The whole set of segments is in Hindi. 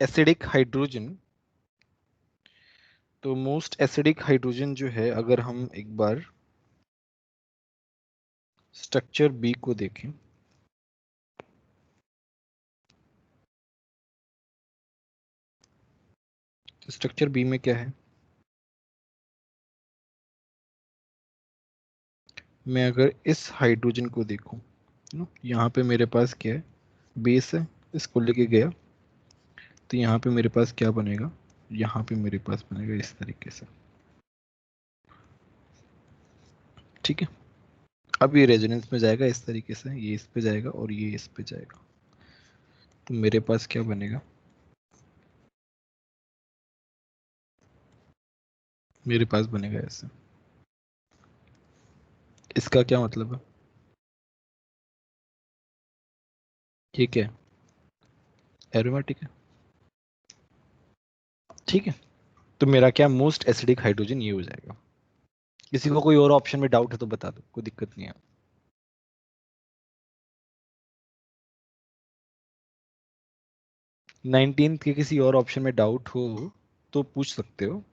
एसिडिक हाइड्रोजन, तो मोस्ट एसिडिक हाइड्रोजन जो है, अगर हम एक बार स्ट्रक्चर बी को देखें, तो स्ट्रक्चर बी में क्या है, मैं अगर इस हाइड्रोजन को देखूं, यहाँ पे मेरे पास क्या है, बेस है, इसको लेके गया, तो यहाँ पे मेरे पास क्या बनेगा, यहाँ पे मेरे पास बनेगा इस तरीके से। ठीक है, अब ये रेजोनेंस में जाएगा इस तरीके से, ये इस पे जाएगा और ये इस पे जाएगा, तो मेरे पास क्या बनेगा, मेरे पास बनेगा ऐसे। इसका क्या मतलब है, ये क्या है, एरोमेटिक है। ठीक है, तो मेरा क्या मोस्ट एसिडिक हाइड्रोजन ये हो जाएगा। किसी को कोई और ऑप्शन में डाउट है तो बता दो, कोई दिक्कत नहीं है। 19 के किसी और ऑप्शन में डाउट हो तो पूछ सकते हो।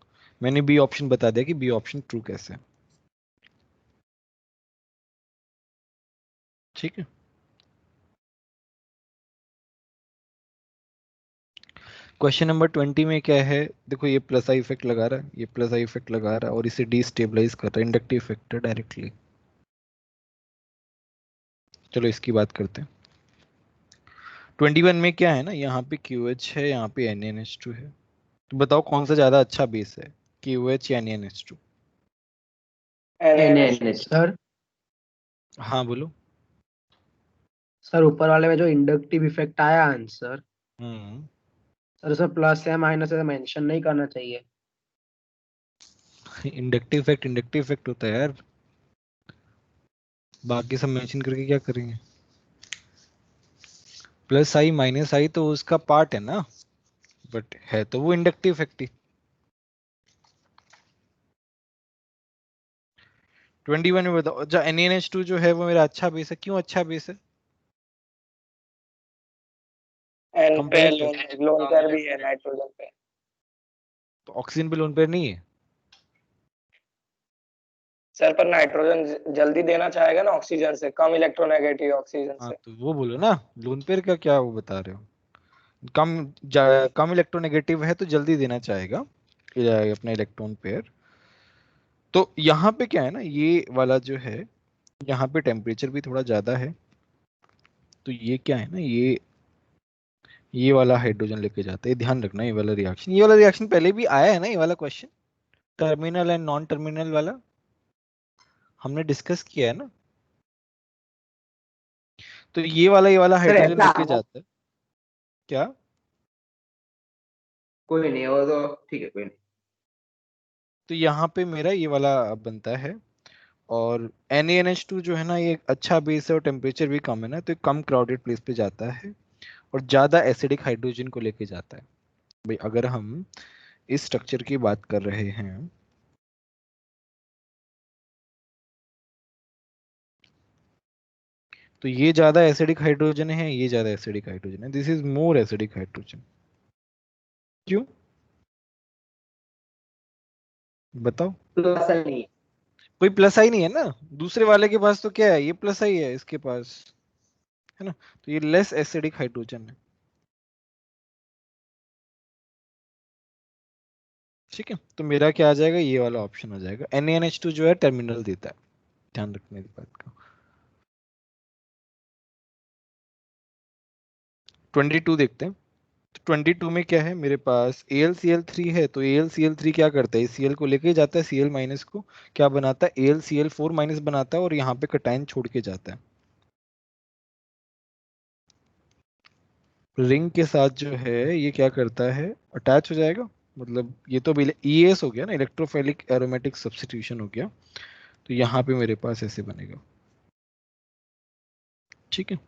मैंने बी ऑप्शन बता दिया कि बी ऑप्शन ट्रू कैसे है। ठीक है, क्वेश्चन नंबर 20 में क्या है, देखो ये प्लस आई इफेक्ट लगा रहा है, ये प्लस आई इफेक्ट लगा रहा है और इसे डिस्टेबलाइज कर रहा है, इंडक्टिव इफेक्ट है डायरेक्टली। चलो इसकी बात करते हैं। 21 में क्या है ना, यहाँ पे QH है, यहाँ पे NaNH2 है, तो बताओ कौन सा ज्यादा अच्छा बेस है, QH या NaNH2? NaNH sir. हाँ बोलो। सर ऊपर वाले में जो इंडक्टिव इफेक्ट आया आंसर, हम्म, सर उसमें प्लस है माइनस है मेंशन नहीं करना चाहिए। इंडक्टिव इफेक्ट होता है यार, बाकी सब मेंशन करके क्या करेंगे। प्लस आई माइनस आई तो उसका पार्ट है ना, बट है तो वो इंडक्टिव इफेक्ट ही। 21 में बताओ, जो NaNH2 जो है वो मेरा अच्छा बेस है, क्यों अच्छा बेस है? एन पे कंप्लेंट लोन लोन पेयर भी है नाइट्रोजन पे। तो ऑक्सीजन पे लोन पेयर नहीं है? सर पर नाइट्रोजन जल्दी देना चाहेगा ना ऑक्सीजन से, कम इलेक्ट्रोनेगेटिव ऑक्सीजन हाँ से। तो वो बोलो ना, लोन पेयर का क्या वो बता रहे हो, कम इलेक्ट्रोनेगेटिव है तो जल्दी देना चाहेगा अपना इलेक्ट्रॉन पेयर। तो यहाँ पे क्या है ना, ये वाला जो है, यहाँ पे टेम्परेचर भी थोड़ा ज्यादा है, तो ये क्या है ना, ये वाला हाइड्रोजन लेके जाते हैं, ध्यान रखना। ये वाला रिएक्शन पहले भी आया है ना, ये वाला question, terminal and non terminal वाला हमने डिस्कस किया है ना। तो ये वाला सर हाइड्रोजन ऐसा लेके जाता है क्या, कोई नहीं, वो तो ठीक है, कोई नहीं। तो यहाँ पे मेरा ये वाला बनता है। और NaNH2 जो है ना, ये अच्छा बेस है और टेम्परेचर भी कम है ना, तो ये कम क्राउडेड प्लेस पे जाता है और ज्यादा एसिडिक हाइड्रोजन को लेके जाता है। भाई अगर हम इस स्ट्रक्चर की बात कर रहे हैं, तो ये ज्यादा एसिडिक हाइड्रोजन है, ये ज्यादा एसिडिक हाइड्रोजन है, this is more acidic hydrogen. क्यों बताओ? प्लस नहीं। कोई प्लस आई नहीं है ना, दूसरे वाले के पास तो क्या है, ये प्लस आई है इसके पास, है ना, तो ये लेस एसिडिक हाइड्रोजन है। ठीक है, तो मेरा क्या आ जाएगा, ये वाला ऑप्शन आ जाएगा। NaNH2 जो है टर्मिनल देता है, ध्यान रखने की बात का। 22 देखते हैं। तो 22 में क्या है मेरे पास, AlCl3 है, तो AlCl3 क्या करता है, Cl को लेके जाता है, Cl माइनस को क्या बनाता है, AlCl4 माइनस बनाता है और यहाँ पे कटायन छोड़ के जाता है। रिंग के साथ जो है ये क्या करता है, अटैच हो जाएगा, मतलब ये तो ES हो गया ना, इलेक्ट्रोफिलिक एरोमेटिक सब्स्टिट्यूशन हो गया, तो यहाँ पे मेरे पास ऐसे बनेगा। ठीक है,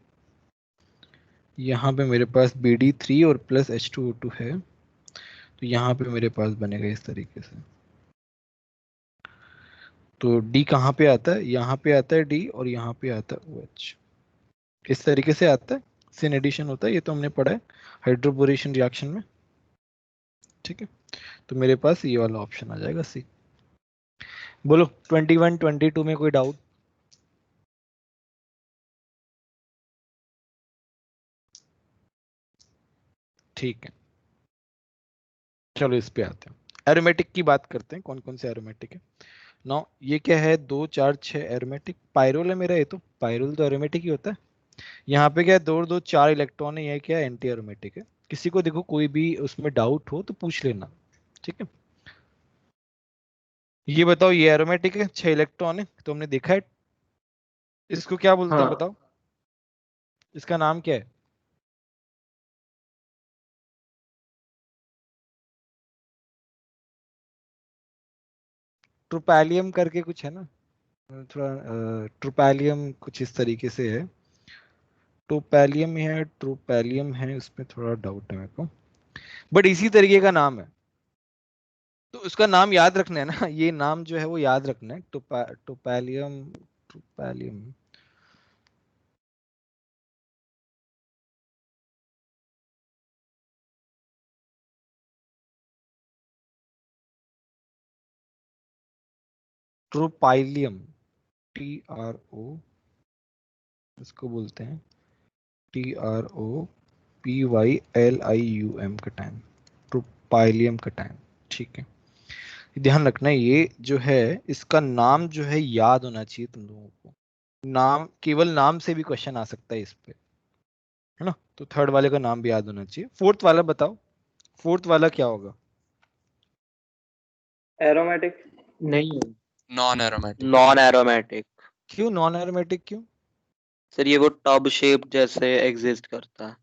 यहाँ पे मेरे पास BD3 और प्लस H2O2 है, तो यहाँ पे मेरे पास बनेगा इस तरीके से। तो D कहाँ पे आता है, यहाँ पे आता है D और यहाँ पे आता है OH, इस तरीके से आता है। सिन एडिशन होता है, ये तो हमने पढ़ा है हाइड्रोबोरेशन रिएक्शन में। ठीक है, तो मेरे पास ये वाला ऑप्शन आ जाएगा सी। बोलो 21 22 में कोई डाउट? ठीक है, चलो इस पे आते हैं। एरोमेटिक की बात करते हैं, कौन कौन से एरोमेटिक है। नौ ये क्या है, 2 4 6 एरोमेटिक। पायरोल है मेरा, ये तो पायरोल तो एरोमेटिक ही होता है। यहाँ पे क्या है, 2 2 4 इलेक्ट्रॉन है, ये क्या है, एंटी एरोमेटिक है। किसी को देखो कोई भी उसमें डाउट हो तो पूछ लेना, ठीक है। ये बताओ, ये एरोमेटिक है, 6 इलेक्ट्रॉन है, तो हमने देखा है। इसको क्या बोलते हैं हाँ बताओ, इसका नाम क्या है? ट्रुपैलियम करके कुछ है ना, थोड़ा ट्रुपैलियम कुछ इस तरीके से है। ट्रुपैलियम है, ट्रुपैलियम है, इसमें थोड़ा डाउट है मेरे को, बट इसी तरीके का नाम है। तो उसका नाम याद रखना है ना, ये नाम जो है वो याद रखना है, ट्रुपैलियम। ट्रुपैलियम ट्रुपाइलियम, TRO, इसको बोलते हैं TROPYLIUM का टाइम, ट्रुपाइलियम का टाइम, ठीक है। ध्यान रखना है, ये जो है इसका नाम जो है याद होना चाहिए तुम लोगों को। नाम, केवल नाम से भी क्वेश्चन आ सकता है इस पे, है ना। तो थर्ड वाले का नाम भी याद होना चाहिए। फोर्थ वाला बताओ, फोर्थ वाला क्या होगा? एरोमेटिक। नहीं, नॉन एरोमेटिक। Non aromatic. क्यों नॉन एरोमेटिक, क्यों? सर ये वो टब शेप जैसे एग्जिस्ट करता है,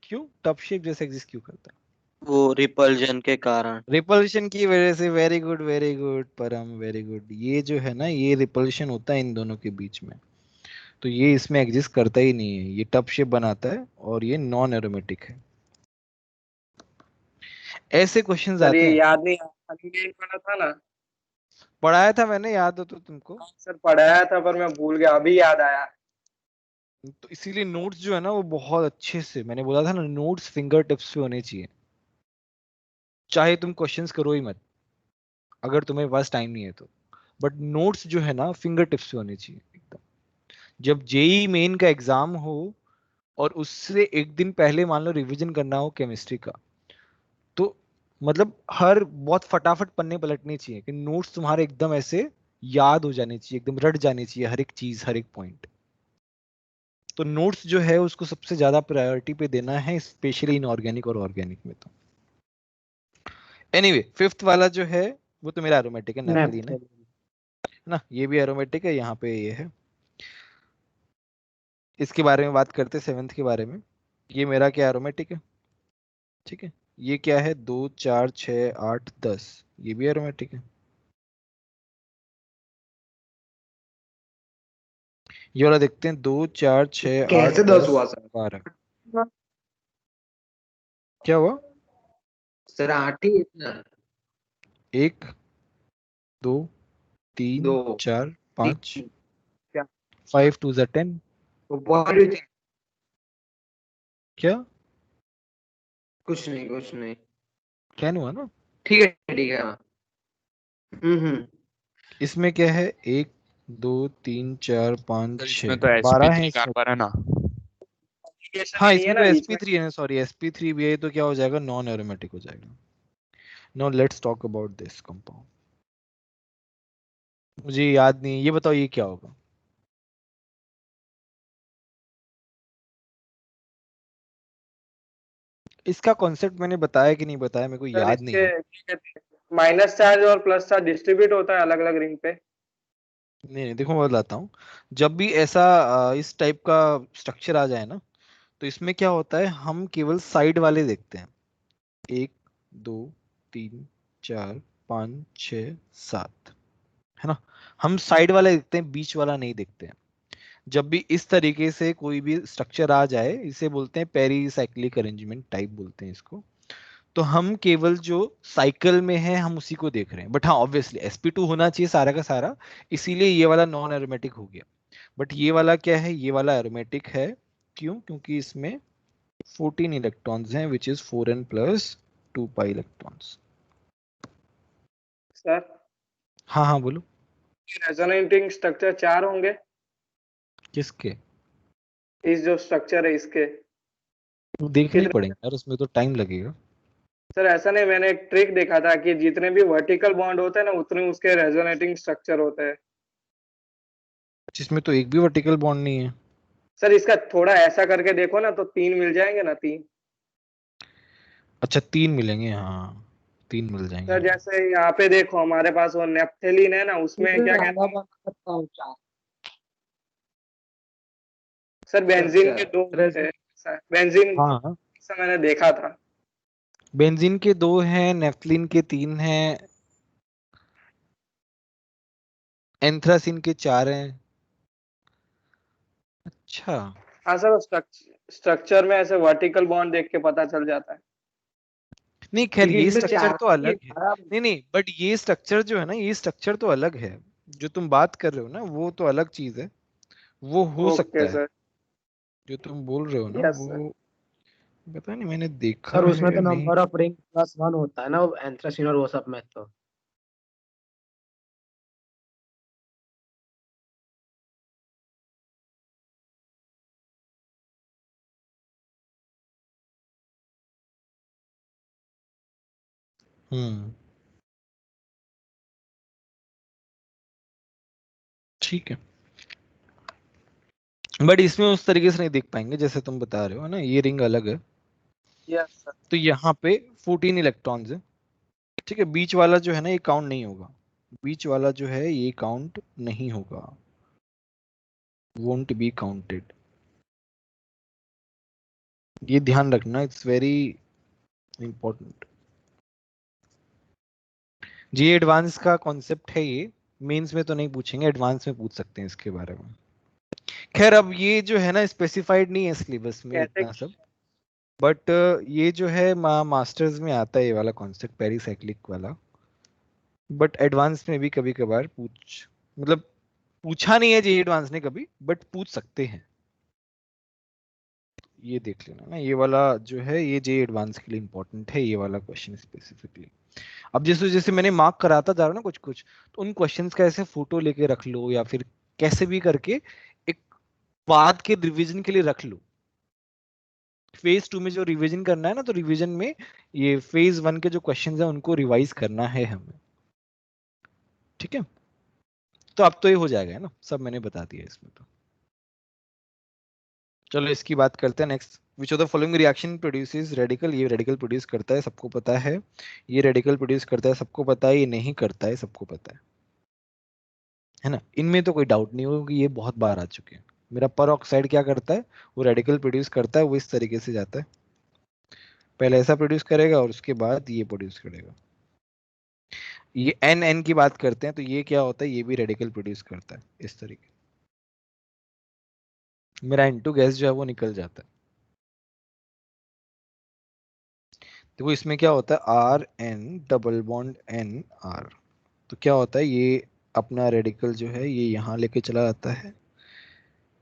क्यों टब शेप जैसे एग्जिस्ट क्यों करता है? वो रिपल्जन के कारण। रिपल्शन की वजह से। वेरी गुड, वेरी गुड परम, वेरी गुड। ये जो है ना, ये रिपल्शन होता है इन दोनों के बीच में, तो ये इसमें एग्जिस्ट करता ही नहीं है, ये टब शेप बनाता है और ये नॉन एरोमेटिक है। ऐसे क्वेश्चंस सर आते ये हैं। याद नहीं आता, ये पढ़ा था ना। पढ़ाया था मैंने, याद हो तो तुमको? सर पढ़ाया था पर मैं भूल गया, अभी याद आया। तो इसीलिए नोट्स जो है ना वो बहुत अच्छे से, मैंने बोला था ना, नोट्स फिंगर टिप्स पे होने चाहिए, चाहे तुम क्वेश्चंस करो ही मत, अगर तुम्हें पास टाइम नहीं है तो। बट नोट्स जो है ना फिंगर टिप्स पे होने चाहिए एकदम। जब जेई मेन का एग्जाम हो और उससे एक दिन पहले मान लो रिवीजन करना हो केमिस्ट्री का, तो मतलब हर बहुत फटाफट पन्ने पलटने चाहिए कि नोट्स तुम्हारे एकदम ऐसे याद हो जाने चाहिए, एकदम रट जाने चाहिए हर एक चीज, हर एक पॉइंट। तो नोट्स जो है उसको सबसे ज्यादा प्रायोरिटी पे देना है, स्पेशली इनऑर्गेनिक और ऑर्गेनिक में। तो एनीवे, फिफ्थ वाला जो है वो तो मेरा एरोमेटिक है, नेपथलीन है ना। ये भी एरोमेटिक है, यहाँ पे ये है। इसके बारे में बात करते हैं, सेवेंथ के बारे में। ये मेरा क्या एरोमेटिक है, ठीक है। ये क्या है, 2 4 6 8 10, ये भी एरोमेटिक है। ये वाला देखते हैं, 2 4 6 8 कैसे 10 10 हुआ सर? 12। क्या हुआ? सर 8 ही इतना। 1 2 3 दो 4 5, तीन, क्या? 5 2 10। वो बहुत क्या कुछ नहीं, कुछ नहीं। कैन हुआ ना? ठीक है, ठीक है, हाँ। इसमें क्या है, 1 2 3 4 5 सर 6 इसमें तो 12 है sp3 इसमें। कार्बन है ना। हाँ, नहीं है इसमें तो ना बीच में। sp3 है ना, सॉरी sp3 भी है, तो क्या हो जाएगा, नॉन एरोमेटिक हो जाएगा। Now let's talk about this compound. मुझे याद नहीं है, ये बताओ ये क्या होगा? इसका कॉन्सेप्ट मैंने बताया कि नहीं बताया, मेरे को सर याद नहीं इसके है। माइनस चार्ज और प्लस चार्ज डिस्ट्रीब्यूट होता है अलग अलग रिंग पे। नहीं नहीं, देखो मैं बताता हूँ। जब भी ऐसा इस टाइप का स्ट्रक्चर आ जाए ना, तो इसमें क्या होता है, हम केवल साइड वाले देखते हैं। 1 2 3 4 5 6 7, है ना। हम साइड वाले देखते हैं, बीच वाला नहीं देखते हैं। जब भी इस तरीके से कोई भी स्ट्रक्चर आ जाए, इसे बोलते हैं पेरीसाइक्लिक अरेंजमेंट टाइप बोलते हैं इसको। तो हम केवल जो साइकिल में है हम उसी को देख रहे हैं। बट हाँ, ऑब्वियसली sp2 होना चाहिए सारा का सारा, इसीलिए ये वाला नॉन एरोमेटिक हो गया। बट ये वाला क्या है, ये वाला एरोमेटिक है। क्यों? क्योंकि इसमें 14 इलेक्ट्रॉन्स हैं, which is 4n + 2 pi electrons. Sir हाँ हाँ बोलो। रेजोनेटिंग स्ट्रक्चर 4 होंगे, किसके? इस जो स्ट्रक्चर है इसके। देखने कितने? पड़ेंगे यार, उसमें तो टाइम लगेगा। सर ऐसा नहीं, मैंने एक ट्रिक देखा था कि जितने भी वर्टिकल बॉन्ड होते हैं ना उतने उसके रेजोनेटिंग स्ट्रक्चर होते हैं। जिसमें तो एक भी वर्टिकल बॉन्ड नहीं है। सर इसका थोड़ा ऐसा करके देखो ना तो 3 मिल जाएंगे ना, 3। अच्छा 3 मिलेंगे, हाँ 3 मिल जाएंगे। सर जैसे यहाँ पे देखो हमारे पास वो नेप्थेलिन है ना, उसमें क्या कहते हैं सर, बेंजीन के 2 होते हैं। सर बेंजीन हाँ ऐसा मैंने देखा था। बेंजीन के 2 हैं, नेफ्थलीन के 3 हैं, एंथ्रासिन के 4 हैं। अच्छा हाँ सर, स्ट्रक्चर में ऐसे वर्टिकल बॉन्ड देख के पता चल जाता है। नहीं, खैर क्योंकि ये इसमें स्ट्रक्चर 4 तो अलग है। नहीं नहीं, बट ये स्ट्रक्चर जो है ना, ये स्ट्रक्चर तो अलग है। जो तुम बात कर रहे हो ना वो तो अलग चीज है, वो हो सकता ओके है। सर। जो तुम बोल रहे हो ना यस सर। वो पता नहीं मैंने देखा सर है उसमें या तो नहीं। नंबर ऑफ रिंग +1 होता है ना वो एंथ्रासिन और वो सब में तो। हम्म, ठीक है, बट इसमें उस तरीके से नहीं देख पाएंगे जैसे तुम बता रहे हो ना, ये रिंग अलग है। Yes sir. तो यहाँ पे 14 इलेक्ट्रॉन्स है, ठीक है। बीच वाला जो है ना ये काउंट नहीं होगा, बीच वाला जो है ये काउंट नहीं होगा, वोंट बी काउंटेड। ये ध्यान रखना, इट्स वेरी इंपॉर्टेंट। जी एडवांस का कॉन्सेप्ट है ये, मेंस में तो नहीं पूछेंगे, एडवांस में पूछ सकते हैं इसके बारे में। खैर अब ये जो है ना स्पेसिफाइड नहीं है सिलेबस में कैसे? इतना सब, बट ये जो है मास्टर्स में आता है ये वाला कॉन्सेप्ट पेरिसाइक्लिक वाला, बट एडवांस में भी कभी कभार मतलब पूछा नहीं है जे एडवांस ने कभी, बट पूछ सकते हैं। ये देख लेना ना, ये वाला जो है ये जे एडवांस के लिए इंपॉर्टेंट है, ये वाला क्वेश्चन स्पेसिफिकली। अब जैसे जैसे मैंने मार्क कराता जा रहा हूँ ना कुछ कुछ, तो उन क्वेश्चंस का ऐसे फोटो लेके रख लो या फिर कैसे भी करके एक बाद के रिवीजन के लिए रख लो। फेज 2 में जो रिवीजन करना है ना, तो रिवीजन में ये फेज 1 के जो क्वेश्चंस है उनको रिवाइज करना है हमें, ठीक है। तो अब तो ये हो जाएगा है ना, सब मैंने बता दिया इसमें तो। चलो इसकी बात करते हैं next. Which of the following reaction produces radical? ये रेडिकल प्रोड्यूस करता है, सबको पता है। ये रेडिकल प्रोड्यूस करता है, सबको पता है। ये नहीं करता है, सबको पता है ना। इनमें तो कोई डाउट नहीं होगा कि ये बहुत बार आ चुके हैं। मेरा पर ऑक्साइड क्या करता है? वो रेडिकल प्रोड्यूस करता है, वो इस तरीके से जाता है, पहले ऐसा प्रोड्यूस करेगा और उसके बाद ये प्रोड्यूस करेगा। ये एन एन की बात करते हैं, तो ये क्या होता है? ये भी रेडिकल प्रोड्यूस करता है इस तरीके। मेरा N2 गैस जो है वो निकल जाता है। देखो इसमें क्या होता है, R N double bond N R, तो क्या होता है, ये अपना रेडिकल जो है ये यहाँ लेके चला जाता है,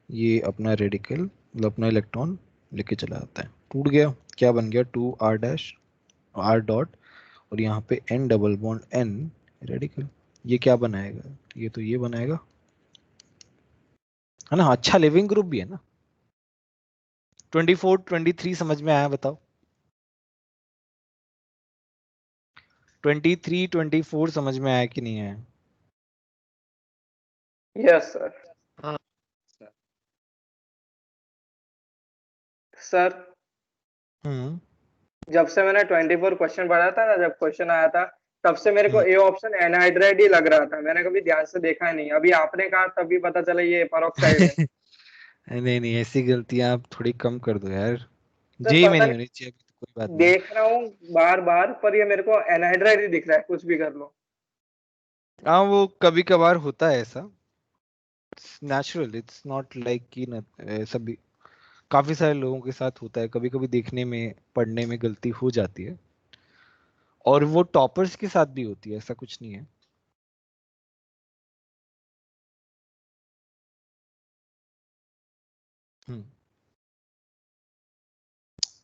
ये अपना रेडिकल मतलब अपना इलेक्ट्रॉन लेके चला जाता है, टूट गया, क्या बन गया, 2r डैश r डॉट, और यहाँ पे n double bond n radical. ये क्या बनाएगा? ये तो ये बनाएगा, है ना। अच्छा लिविंग ग्रुप भी है ना। 24 23 समझ में आया बताओ? 23 24 समझ में आया कि नहीं आया? Yes sir. हाँ सर हम्म जब से मैंने 24 क्वेश्चन पढ़ा था ना, जब क्वेश्चन आया था तब से मेरे को हम्म। ए ऑप्शन एनहाइड्राइड ही लग रहा था, मैंने कभी ध्यान से देखा नहीं, अभी आपने कहा तभी पता चला ये पेरोक्साइड है। नहीं नहीं, ऐसी गलतियां आप थोड़ी कम कर दो यार, सर जेई में पता नहीं होनी नहीं, चाहिए, अभी तो कोई बात नहीं। देख रहा हूँ बार बार पर ये मेरे को एनहाइड्राइड ही दिख रहा है, कुछ भी कर लो। हाँ वो कभी कभार होता है ऐसा, नेचुरल, इट्स नॉट लाइक कि सभी, काफी सारे लोगों के साथ होता है, कभी कभी देखने में पढ़ने में गलती हो जाती है, और वो टॉपर्स के साथ भी होती है, ऐसा कुछ नहीं है।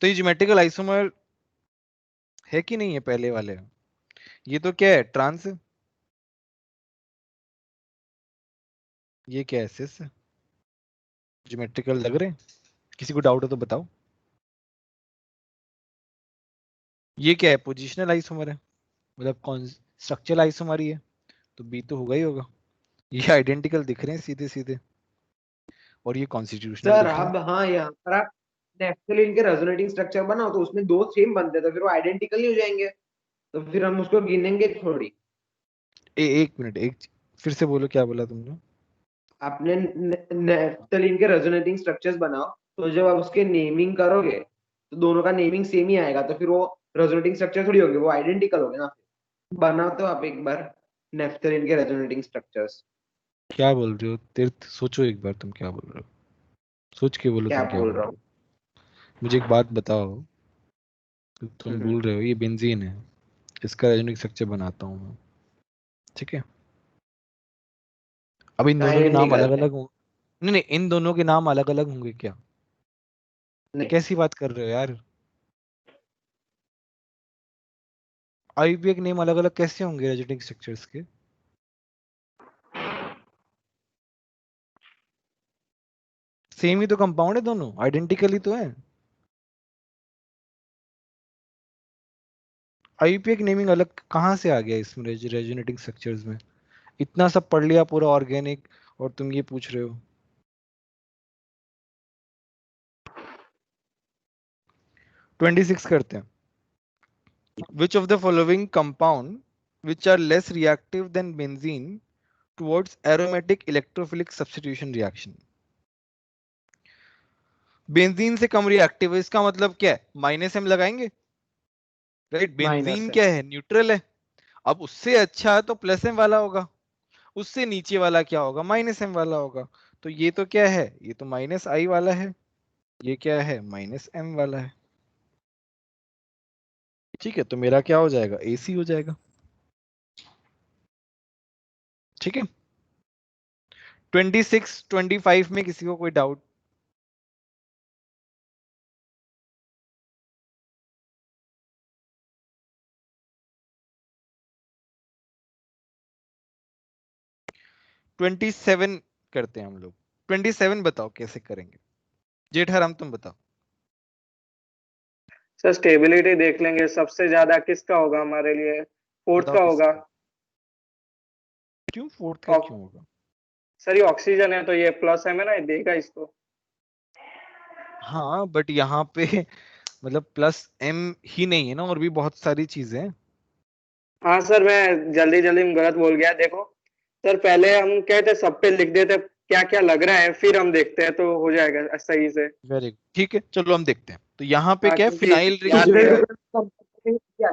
तो ये ज्योमेट्रिकल आइसोमर है कि नहीं है पहले वाले में? ये तो क्या है, ट्रांस है। ये क्या है, सिस है। ज्योमेट्रिकल लग रहे हैं? किसी को डाउट हो तो बताओ। ये क्या है, पोजिशनल आइसोमर है, मतलब कौन स्ट्रक्चरल आइसोमर ही है, तो बी तो होगा ही होगा। ये आइडेंटिकल दिख रहे हैं सीधे सीधे, और ये कॉन्स्टिट्यूशनल सर दिख रहे हैं। अब हाँ यहाँ पर आप नेफ्थलीन के रेजोनेटिंग स्ट्रक्चर बनाओ तो उसमें दो सेम बनते हैं तो फिर वो आइडेंटिकल नहीं हो जाएंगे, तो फिर हम उसको गिनेंगे थोड़ी। एक मिनट, फिर से बोलो, क्या बोला तुमने? आपने नेफ्थलीन के रेजोनेटिंग स्ट्रक्चर्स बनाओ, तो जब आप उसके नेमिंग करोगे तो दोनों का नेमिंग सेम ही आएगा, तो फिर वो रेजोनेटिंग स्ट्रक्चर थोड़ी होंगे, वो आइडेंटिकल होंगे ना। बनाओ तो आप एक बार नेफ्थलीन के रेजोनेटिंग स्ट्रक्चर्स। क्या बोल रहे हो तीर्थ? सोचो एक बार, तुम क्या बोल रहे हो, सोच के बोलो क्या तुम क्या बोल बोल रहा रहे हूँ? हो। मुझे एक बात बताओ, तुम बोल रहे हो ये बेंजीन है, इसका रेजोनेटिक स्ट्रक्चर बनाता हूँ मैं, ठीक है। अब इन दोनों के नाम आइडेंटिकल अलग अलग हों? नहीं नहीं, इन दोनों के नाम अलग अलग होंगे क्या? नहीं। कैसी बात कर रहे हो यार, आईयूपीए के नेम अलग अलग कैसे होंगे रेजोनेटिक स्ट्रक्चर्स के? सेम ही तो कंपाउंड है, दोनों आइडेंटिकली तो है। आईयूपीए की नेमिंग अलग कहाँ से आ गया इसमें, रेजोनेटिंग स्ट्रक्चर्स में? इतना सब पढ़ लिया पूरा ऑर्गेनिक, और तुम ये पूछ रहे हो। 26 करते हैं। Which of the following compound which are less reactive than benzene towards aromatic electrophilic substitution reaction? Benzene से कम रिएक्टिव है, इसका मतलब क्या है, माइनस एम लगाएंगे, राइट। माइनस बेंजीन है। क्या है, न्यूट्रल है। अब उससे अच्छा है तो प्लस एम वाला होगा, उससे नीचे वाला क्या होगा, माइनस एम वाला होगा। तो ये तो क्या है, ये तो माइनस आई वाला है, ये क्या है, माइनस एम वाला है। ठीक है, तो मेरा क्या हो जाएगा, एसी हो जाएगा। ठीक है। 26 25 में किसी को कोई डाउट? ट्वेंटी सेवन करते हैं हम लोग। 27 बताओ कैसे करेंगे, जेठराम तुम बताओ। सर स्टेबिलिटी देख लेंगे, सबसे ज्यादा किसका होगा हमारे लिए, फोर्थ बताओ का होगा। किसका, क्यों फोर्थ का ऑक- क्यों होगा? सर ये ऑक्सीजन है तो ये प्लस है ना, ये देगा इसको। हाँ बट यहाँ पे मतलब प्लस एम ही नहीं है ना, और भी बहुत सारी चीजें हैं। हाँ सर मैं जल्दी जल्दी में गलत बोल गया, देखो सर पहले हम कहते सब पे लिख देते क्या क्या लग रहा है, फिर हम देखते हैं तो हो जाएगा सही से। वेरी गुड, ठीक है, चलो हम देखते हैं। तो यहाँ पे हाँ क्या है, क्योंकि फिनाइल रिंग याद जो नहीं है, रहे।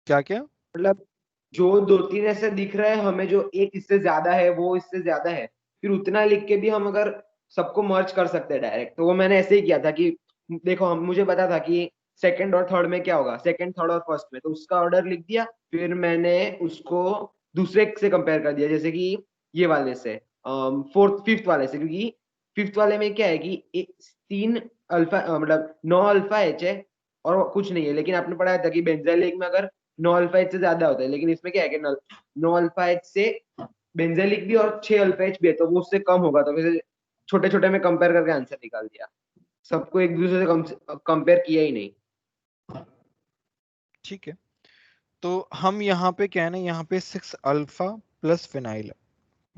क्या क्या? मतलब जो दो तीन ऐसे दिख रहे हैं हमें, जो एक इससे ज्यादा है वो इससे ज्यादा है, फिर उतना लिख के भी हम अगर सबको मर्ज कर सकते हैं डायरेक्ट, तो वो मैंने ऐसे ही किया था कि देखो हम मुझे पता था कि सेकंड और थर्ड में क्या होगा, सेकंड थर्ड और फर्स्ट में, तो उसका ऑर्डर लिख दिया, फिर मैंने उसको दूसरे से कंपेयर कर दिया, जैसे कि ये वाले से फोर्थ फिफ्थ वाले से, क्योंकि फिफ्थ वाले में क्या है कि तीन अल्फा मतलब 9 अल्फा एच है और कुछ नहीं है, लेकिन आपने पढ़ाया था कि बेंजाइलिक में अगर 9 अल्फा एच से ज्यादा होता है, लेकिन इसमें क्या है कि 9 अल्फा एच से बेंजाइलिक भी और 6 अल्फा एच भी है, तो वो उससे कम होगा, तो फिर छोटे छोटे में कंपेयर करके आंसर निकाल दिया, सबको एक दूसरे से कंपेयर किया ही नहीं। ठीक है, तो हम यहाँ पे क्या है ना, यहाँ पे 6 अल्फा प्लस फिनाइल है।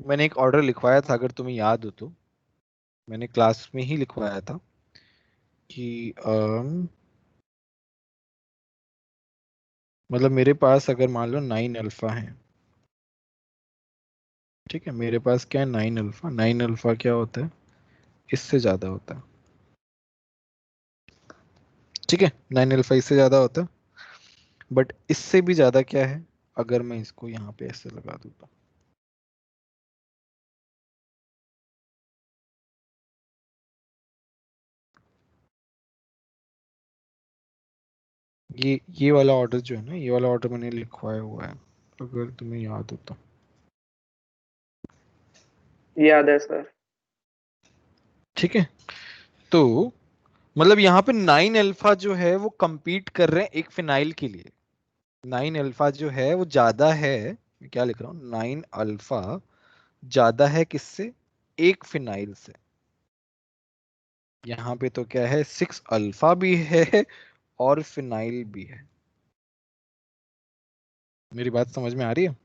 मैंने एक ऑर्डर लिखवाया था, अगर तुम्हें याद हो तो, मैंने क्लास में ही लिखवाया था कि मतलब मेरे पास अगर मान लो 9 अल्फा है, ठीक है, मेरे पास क्या है, 9 अल्फा। 9 अल्फा क्या होता है, इससे ज्यादा होता है, ठीक है, 9 अल्फा इससे ज्यादा होता है। बट इससे भी ज्यादा क्या है, अगर मैं इसको यहाँ पे ऐसे लगा दूँ तो, ये वाला ऑर्डर जो है ना, ये वाला ऑर्डर मैंने लिखवाया हुआ है, अगर तुम्हें याद हो तो। याद है सर। ठीक है, तो मतलब यहाँ पे 9 अल्फा जो है वो compete कर रहे हैं एक फिनाइल के लिए। 9 अल्फा जो है वो ज्यादा है, मैं क्या लिख रहा हूँ, 9 अल्फा ज्यादा है किससे, एक फिनाइल से। यहाँ पे तो क्या है, 6 अल्फा भी है और फिनाइल भी है। मेरी बात समझ में आ रही है?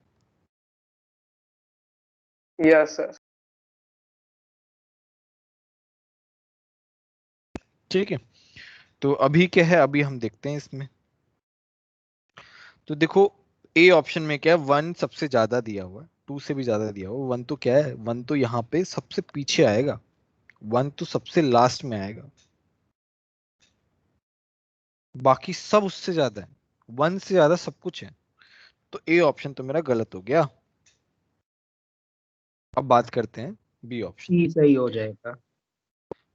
Yes sir. ठीक है, तो अभी क्या है, अभी हम देखते हैं इसमें। तो देखो ए ऑप्शन में क्या है, 1 सबसे ज्यादा दिया हुआ है, 2 से भी ज्यादा दिया हुआ है। 1 तो क्या है, 1 तो यहाँ पे सबसे पीछे आएगा, 1 तो सबसे लास्ट में आएगा, बाकी सब उससे ज्यादा है, 1 से ज्यादा सब कुछ है। तो ए ऑप्शन तो मेरा गलत हो गया। अब बात करते हैं बी ऑप्शन। ई सही हो जाएगा।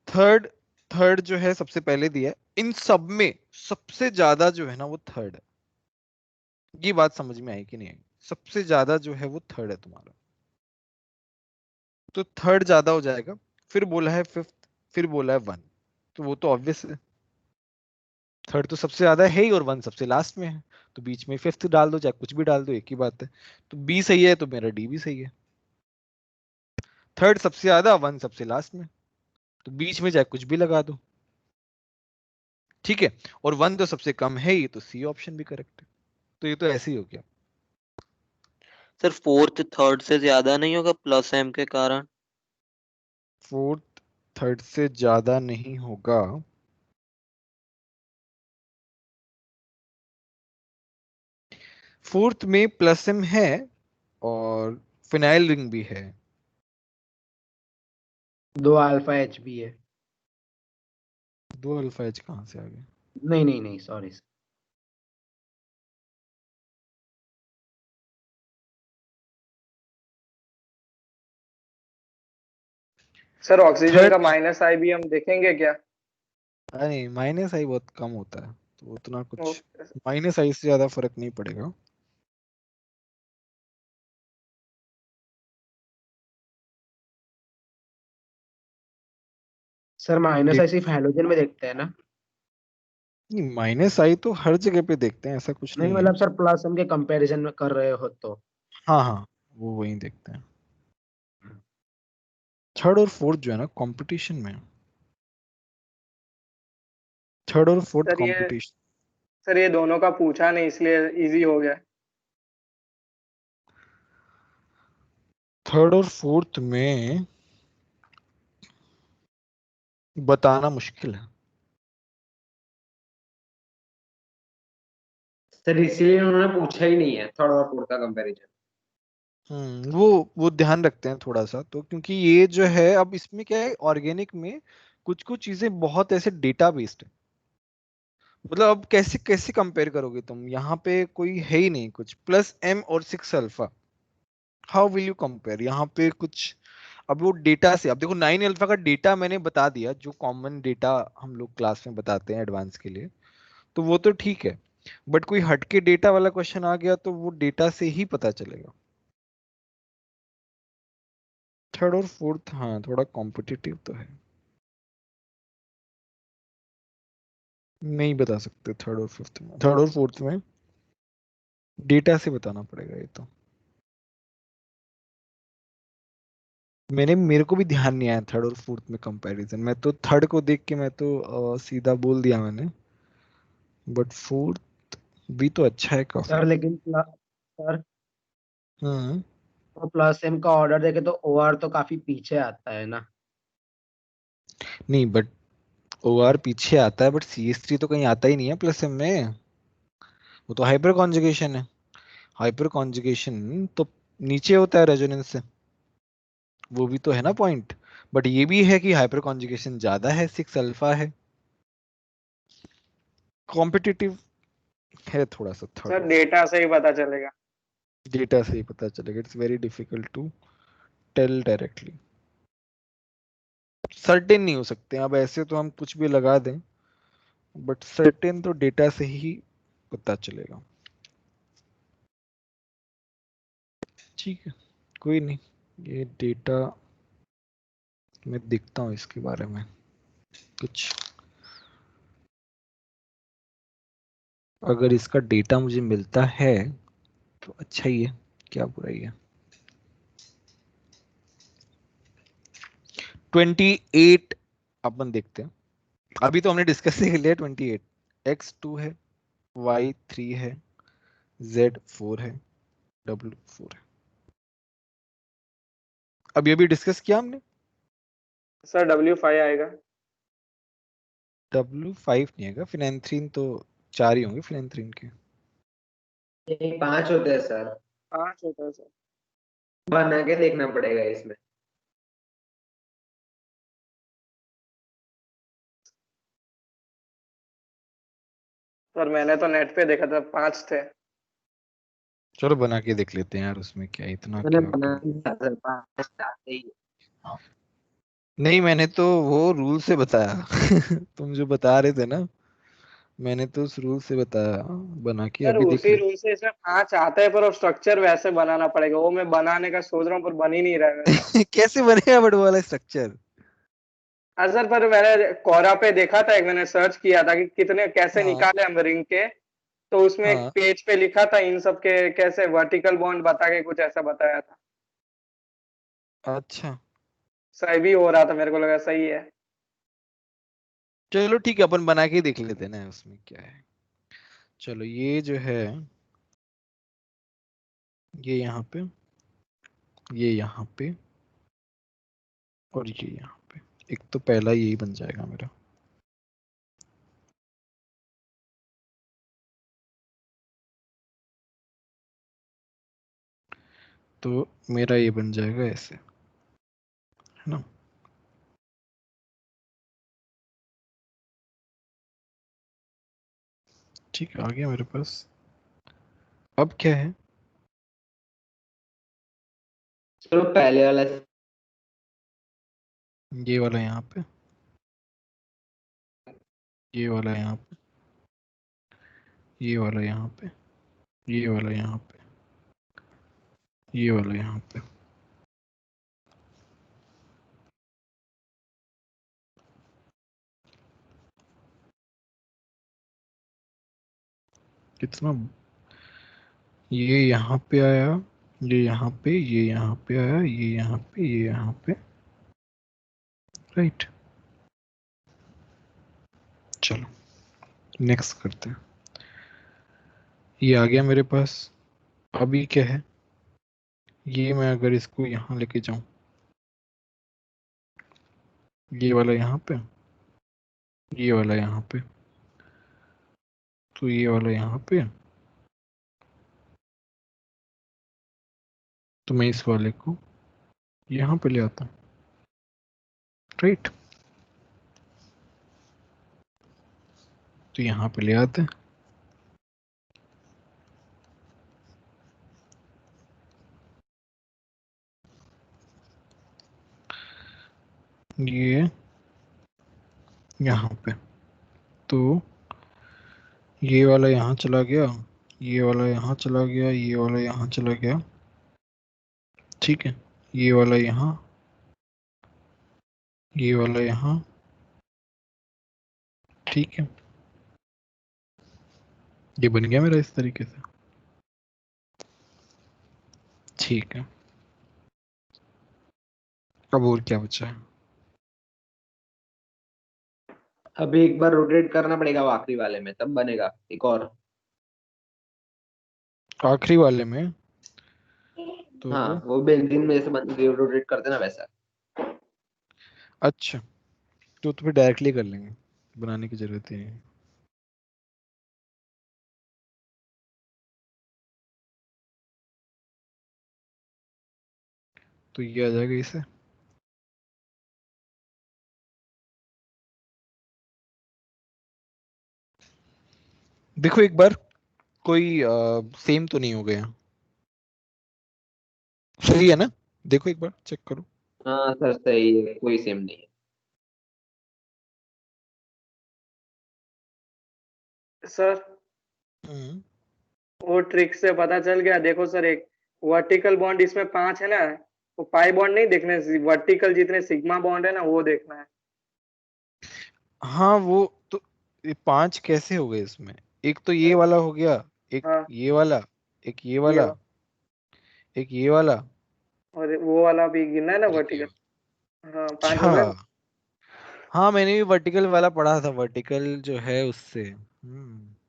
थर्ड, थर्ड जो है सबसे पहले दिया है, इन सब में सबसे ज्यादा जो है ना वो थर्ड है। ये बात समझ में आई कि नहीं आई? सबसे ज्यादा जो है वो थर्ड है तुम्हारा, तो थर्ड ज्यादा हो जाएगा। फिर बोला है फिफ्थ, फिर बोला है 1, तो वो तो ऑब्वियस है, थर्ड तो सबसे ज्यादा है ही और 1 सबसे लास्ट में है, तो बीच में फिफ्थ डाल दो, चाहे कुछ भी डाल दो, एक ही बात है। तो बी सही है, तो मेरा डी भी सही है। थर्ड सबसे ज्यादा, 1 सबसे लास्ट में, तो बीच में चाहे कुछ भी लगा दो, ठीक है। और 1 तो सबसे कम है ही, तो सी ऑप्शन भी करेक्ट है। तो ये तो ऐसे ही हो गया। सर फोर्थ थर्ड से ज्यादा नहीं होगा प्लस एम के कारण? फोर्थ थर्ड से ज्यादा नहीं होगा, फोर्थ में प्लस एम है और फिनाइल रिंग भी है। 2 अल्फा एच भी है। 2 अल्फा एच कहाँ से आ गए? नहीं नहीं नहीं, सॉरी। सर ऑक्सीजन का थर्ड, माइनस आई भी हम देखेंगे क्या? नहीं माइनस आई बहुत कम होता है, तो उतना कुछ ओके। माइनस आई से ज्यादा फर्क नहीं पड़ेगा। सर माइनस देख, आई सिर्फ हैलोजन में देखते हैं ना? नहीं माइनस आई तो हर जगह पे देखते हैं, ऐसा कुछ नहीं नहीं है। मतलब सर प्लस हम के कंपैरिजन में कर रहे हो तो। हाँ हाँ, वो वही देखते हैं। थर्ड और फोर्थ जो है ना कंपटीशन में, थर्ड और फोर्थ सर ये कंपटीशन। सर ये दोनों का पूछा नहीं इसलिए इजी हो गया। थर्ड और फोर्थ में बताना मुश्किल है। सर इसीलिए उन्होंने पूछा ही नहीं है थर्ड और फोर्थ का कंपैरिजन। वो ध्यान रखते हैं थोड़ा सा, तो क्योंकि ये जो है, अब इसमें क्या है, ऑर्गेनिक में कुछ कुछ चीजें बहुत ऐसे डेटा बेस्ड है। मतलब अब कैसे कैसे कंपेयर करोगे तुम, यहाँ पे कोई है ही नहीं कुछ, प्लस एम और 6 alpha, how will you compare यहाँ पे कुछ। अब वो डेटा से, अब देखो 9 अल्फा का डेटा मैंने बता दिया, जो कॉमन डेटा हम लोग क्लास में बताते हैं एडवांस के लिए, तो वो तो ठीक है। बट कोई हटके डेटा वाला क्वेश्चन आ गया तो वो डेटा से ही पता चलेगा। थर्ड और फोर्थ हाँ थोड़ा कॉम्पिटिटिव तो है, नहीं बता सकते थर्ड और फिफ्थ में, थर्ड और फोर्थ में डेटा से बताना पड़ेगा ये तो। मेरे को भी ध्यान नहीं आया थर्ड और फोर्थ में कंपैरिजन, मैं तो थर्ड को देख के मैं तो सीधा बोल दिया मैंने, बट फोर्थ भी तो अच्छा है काफी। सर लेकिन सर हम्म। तो प्लस एम का ऑर्डर देखे तो ओआर तो काफी पीछे आता है ना। नहीं बट ओ आर पीछे आता है, बट सी एस थ्री तो कहीं आता ही नहीं है प्लस एम में, वो तो हाइपर कॉन्जुगेशन है। हाइपर कॉन्जुगेशन तो नीचे होता है रेजोनेंस से, वो भी तो है ना पॉइंट। बट ये भी है कि हाइपर कॉन्जुगेशन ज्यादा है, 6 अल्फा है, कॉम्पिटिटिव है थोड़ा सा थर्ड सर और डेटा से ही पता चलेगा। डेटा से ही पता चलेगा, it's very difficult to tell directly. Certain नहीं हो सकते अब, ऐसे तो हम कुछ भी लगा दें, बट सर्टेन तो डेटा से ही पता चलेगा। ठीक है, कोई नहीं, ये डेटा मैं देखता हूँ इसके बारे में कुछ। अगर इसका डेटा मुझे मिलता है तो अच्छा ही है, क्या बुराई है। 28 अपन देखते हैं। अभी तो हमने डिस्कस ही कर लिया 28। x2 है, y3 है, z4 है, w4 है। अभी डिस्कस किया हमने। सर W5 आएगा। w5 नहीं आएगा, फिनेंथ्रीन तो 4 ही होंगे फिनेंथ्रीन के। ये 5 होते हैं सर, 5 होता है सर। बना के देखना पड़ेगा इसमें। सर मैंने तो नेट पे देखा था 5 थे। चलो बना के देख लेते हैं यार, उसमें क्या इतना मैंने क्या बना क्या। दिया सर, 5 आते ही नहीं मैंने तो वो रूल से बताया तुम जो बता रहे थे ना, मैंने तो उस रूल से बताया, बना के सर अभी देख उसी ले। रूल से इसमें 5 आता है, पर वो स्ट्रक्चर वैसे बनाना पड़ेगा। वो मैं बनाने का सोच रहा हूँ पर बन ही नहीं रहा है वैसा। कैसे बनेगा बट वाला स्ट्रक्चर। हाँ सर, पर मैंने कोरा पे देखा था, एक मैंने सर्च किया था कि कितने कैसे हाँ निकाले हम रिंग के। तो उसमें एक हाँ पेज पे लिखा था इन सब के कैसे वर्टिकल बॉन्ड बता के कुछ ऐसा बताया था। अच्छा सही भी हो रहा था, मेरे को लगा सही है। चलो ठीक है, अपन बना के ही देख लेते हैं ना, उसमें क्या है। चलो ये जो है, ये यहाँ पे, ये यहाँ पे, और ये यहाँ पे। एक तो पहला यही बन जाएगा मेरा। तो मेरा ये बन जाएगा ऐसे, है ना। ठीक है, आ गया मेरे पास। अब क्या है, चलो पहले वाला। ये वाला यहाँ पे, ये वाला यहाँ पे, ये वाला यहाँ पे, ये वाला यहाँ पे, ये वाला यहाँ पे। कितना, ये यहाँ पे आया, ये यहाँ पे, ये यहाँ पे आया, ये यहाँ पे, ये यहाँ पे, राइट। चलो नेक्स्ट करते हैं। ये आ गया मेरे पास। अभी क्या है, ये मैं अगर इसको यहाँ लेके जाऊं, ये वाला यहाँ पे, ये वाला यहाँ पे, तो ये वाला यहाँ पे, तो मैं इस वाले को यहाँ पे ले आता हूँ, राइट। तो यहाँ पे ले आते हैं। ये यहाँ पे, तो ये वाला यहाँ चला गया, ये वाला यहाँ चला गया, ये वाला यहाँ चला गया, ठीक है। ये वाला यहाँ, ये वाला यहाँ, ठीक है। ये बन गया मेरा इस तरीके से, ठीक है। अब और क्या बचा है, अभी एक बार रोटेट करना पड़ेगा वो आखिरी वाले में, तब बनेगा एक और। आखिरी वाले में। हाँ तो वो बेंजीन में जैसे रोटेट करते ना वैसा। अच्छा, तो फिर डायरेक्टली कर लेंगे, बनाने की जरूरत ही नहीं। तो ये आ जाएगा इसे। देखो एक बार, कोई सेम तो नहीं हो गया, सही है ना। देखो एक बार चेक करो। हाँ सर सही है, कोई सेम नहीं है। सर हम्म, वो ट्रिक से पता चल गया। देखो सर, एक वर्टिकल बॉन्ड इसमें 5 है ना, वो पाई बॉन्ड नहीं देखने, वर्टिकल जितने सिग्मा बॉन्ड है ना वो देखना है। हाँ वो तो, ये 5 कैसे हो गए इसमें, एक तो ये वाला हो गया, एक हाँ ये वाला, एक ये ये वाला, वा- एक ये वाला, और वो वाला भी गिनना है ना और एक ये वर्टिकल। वाला। हाँ 5 हो गए ना। अच्छा, हाँ मैंने भी वर्टिकल वाला पढ़ा था, वर्टिकल जो है उससे।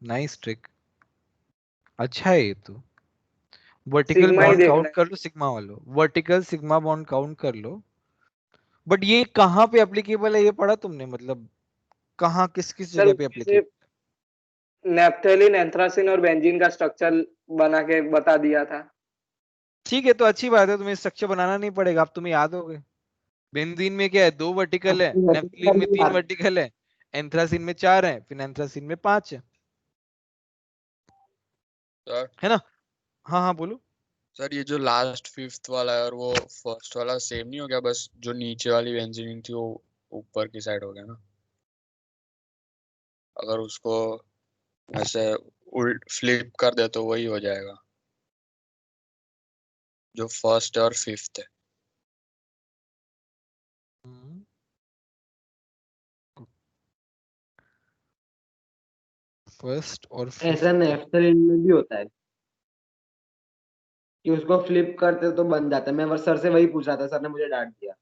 नाइस ट्रिक, अच्छा है ये तो। वर्टिकल सिग्मा ही बॉन्ड देखना काउंट है। कर लो, सिग्मा वालो, वर्टिकल सिग्मा बॉन्ड काउंट कर लो। बट ये कहाँ पे एप्लीकेबल है, ये पढ़ा तुमने, मतलब कहाँ, किस किस सर जगह पे जैसे एप्लीकेबल? नेप्थेलिन एंथ्रासिन और बेंजीन का स्ट्रक्चर बना के बता दिया था। ठीक है, तो अच्छी बात है, तुम्हें स्ट्रक्चर बनाना नहीं पड़ेगा, अब तुम्हें याद हो गए। बेंजीन में क्या है, 2 वर्टिकल है, अपनी वैसे भी नेफ्थलीन में वाली 3 बात वर्टिकल है, एंथ्रासिन में 4 है, फिर एंथ्रासिन में 5 सर है ना? हाँ हाँ बोलो। सर ये जो लास्ट फिफ्थ वाला है और वो फर्स्ट वाला सेम नहीं हो गया, बस जो नीचे वाली बेंजीन थी वो ऊपर की साइड हो गया ना? अगर उसको वैसे उल्ट फ्लिप कर दे तो वही हो जाएगा जो फर्स्ट और फिफ्थ है। फर्स्ट और ऐसा फिफ्थ। नेफ्थलीन में भी होता है कि उसको फ्लिप करते तो बन जाता है। मैं सर से वही पूछ रहा था, सर ने मुझे डांट दिया।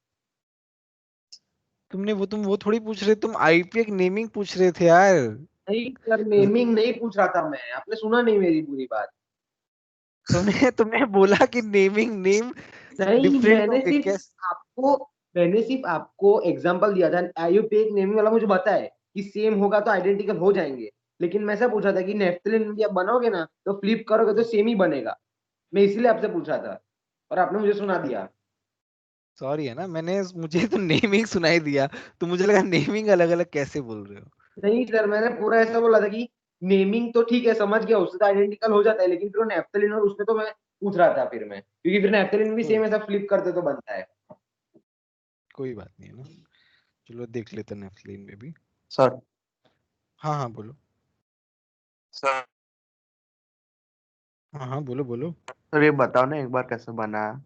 तुम वो थोड़ी पूछ रहे, तुम आईपीएक नेमिंग पूछ रहे थे यार। नहीं सर, नेमिंग नहीं पूछ रहा था मैं, आपने सुना नहीं मेरी पूरी बात। तुमने तुमने बोला कि नेमिंग नेम नहीं, डिफरेंट होंगे कैसे? मैंने सिर्फ आपको एग्जांपल दिया था। आईयूपीएक नेमिंग वाला मुझे पता है कि सेम होगा तो आइडेंटिकल हो जाएंगे, लेकिन मैं ऐसा पूछा था कि नेफ्थलीन भी आप बनाओगे ना तो फ्लिप करोगे तो सेम ही बनेगा। मैं इसीलिए आपसे पूछा था और आपने मुझे सुना दिया। सॉरी है ना, मुझे तो नेमिंग सुनाई दिया, तो मुझे लगा नेमिंग अलग अलग कैसे बोल रहे हो। नहीं सर, मैंने पूरा ऐसा बोला था कि नेमिंग तो ठीक है, समझ गया, उससे तो आइडेंटिकल हो जाता है, लेकिन फिर नेफ्थलीन और उसमें तो मैं पूछ रहा था फिर मैं, क्योंकि फिर नेफ्थलीन भी कोई सेम ऐसा फ्लिप करते तो बनता है। कोई बात नहीं है ना, चलो देख लेते हैं नेफ्थलीन में भी। सर हाँ हाँ बोलो। सर हाँ हाँ बोलो बोलो। सर ये बताओ ना एक बार कैसे बना है।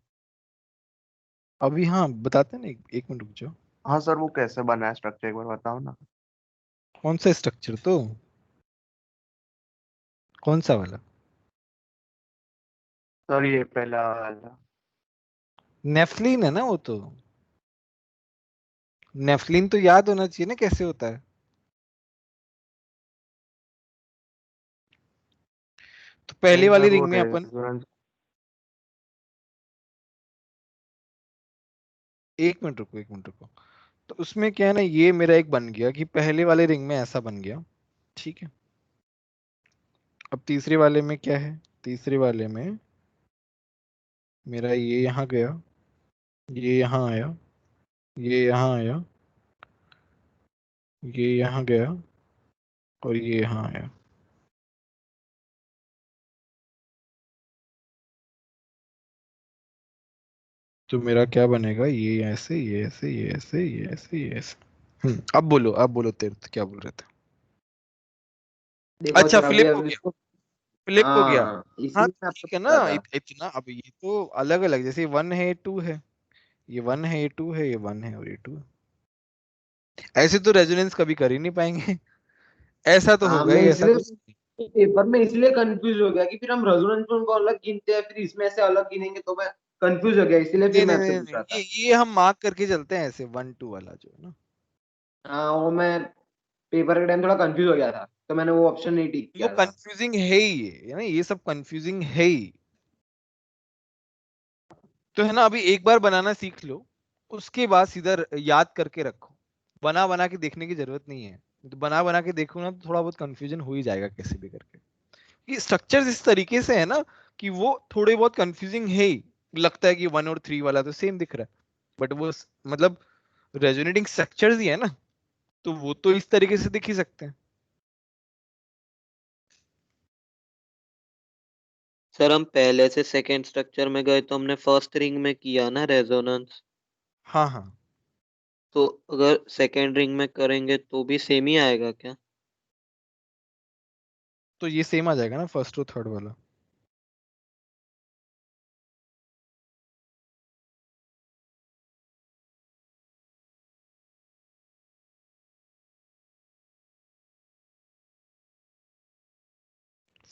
अभी हाँ बताते हैं ना, एक मिनट रुक जाओ। हाँ सर वो कैसे बना है स्ट्रक्चर एक बार बताओ ना। कौन सा स्ट्रक्चर, तो कौन सा वाला? सर ये पहला वाला। नेफ्थलीन है ना वो तो। नेफ्थलीन तो याद होना चाहिए ना कैसे होता है। तो पहले नहीं वाली सर वो रिंग में अपन, रेजोनेंस। एक मिनट रुको, एक मिनट रुको। तो उसमें क्या है ना, ये मेरा एक बन गया कि पहले वाले रिंग में ऐसा बन गया, ठीक है। अब तीसरे वाले में क्या है, तीसरे वाले में मेरा ये यहाँ गया, ये यहाँ आया, ये यहाँ आया, ये यहाँ गया, और ये यहाँ आया। तो मेरा क्या बनेगा, ये ऐसे, ये ऐसे, ये ऐसे, ये ऐसे, ये ऐसे। अब बोलो तीर्थ क्या बोल रहे थे? देखो अच्छा, सर, अभी फ्लिप हो अभी गया, इसको, फ्लिप हो गया। हाँ हाँ इसलिए तो मैं आपसे ठीक है पूछ ना, रहा था। इतना, अब ये तो अलग अलग, जैसे 1 है, ये 2 है, ये 1 है, ये 2 है, ये 1 है और ये 2 है। ऐसे तो रेजोनेंस कभी कर ही नहीं पाएंगे। ऐसा तो हाँ होगा मैं ही, ऐसा कुछ नहीं। इसलिए पेपर में इसलिए कंफ्यूज हो गया कि फिर हम रेजोनेंस में उनको अलग गिनते हैं, फिर इसमें से अलग गिनेंगे, तो मैं कंफ्यूज हो गया, इसीलिए फिर नहीं मैं नहीं आपसे नहीं पूछ नहीं, रहा था। ये हम मार्क करके चलते हैं ऐसे, 1 2 वाला जो है ना। हाँ वो मैं पेपर के टाइम थोड़ा कंफ्यूज हो गया था, तो मैंने वो ऑप्शन नहीं टिक वो किया था। कंफ्यूजिंग है ही, ये ना, ये सब कंफ्यूजिंग है ही। तो है ना, अभी एक बार बनाना सीख लो, उसके बाद सीधा याद करके रखो। बना बना के देखने की जरूरत नहीं है। तो बना बना के देखो ना, तो थोड़ा बहुत कंफ्यूजन हो ही जाएगा कैसे भी करके। ये स्ट्रक्चर्स इस तरीके से है ना कि वो थोड़े बहुत कंफ्यूजिंग है ही। लगता है कि 1 और 3 वाला तो सेम दिख रहा है, बट वो मतलब रेजोनेटिंग स्ट्रक्चर्स ही है ना, तो वो तो इस तरीके से दिख ही सकते हैं। सर हम पहले से सेकंड स्ट्रक्चर में गए तो हमने फर्स्ट रिंग में किया ना रेजोनेंस। हाँ हाँ। तो अगर सेकंड रिंग में करेंगे तो भी सेम ही आएगा क्या? तो ये सेम आ जाएगा ना, फर्स्ट और थर्ड वाला।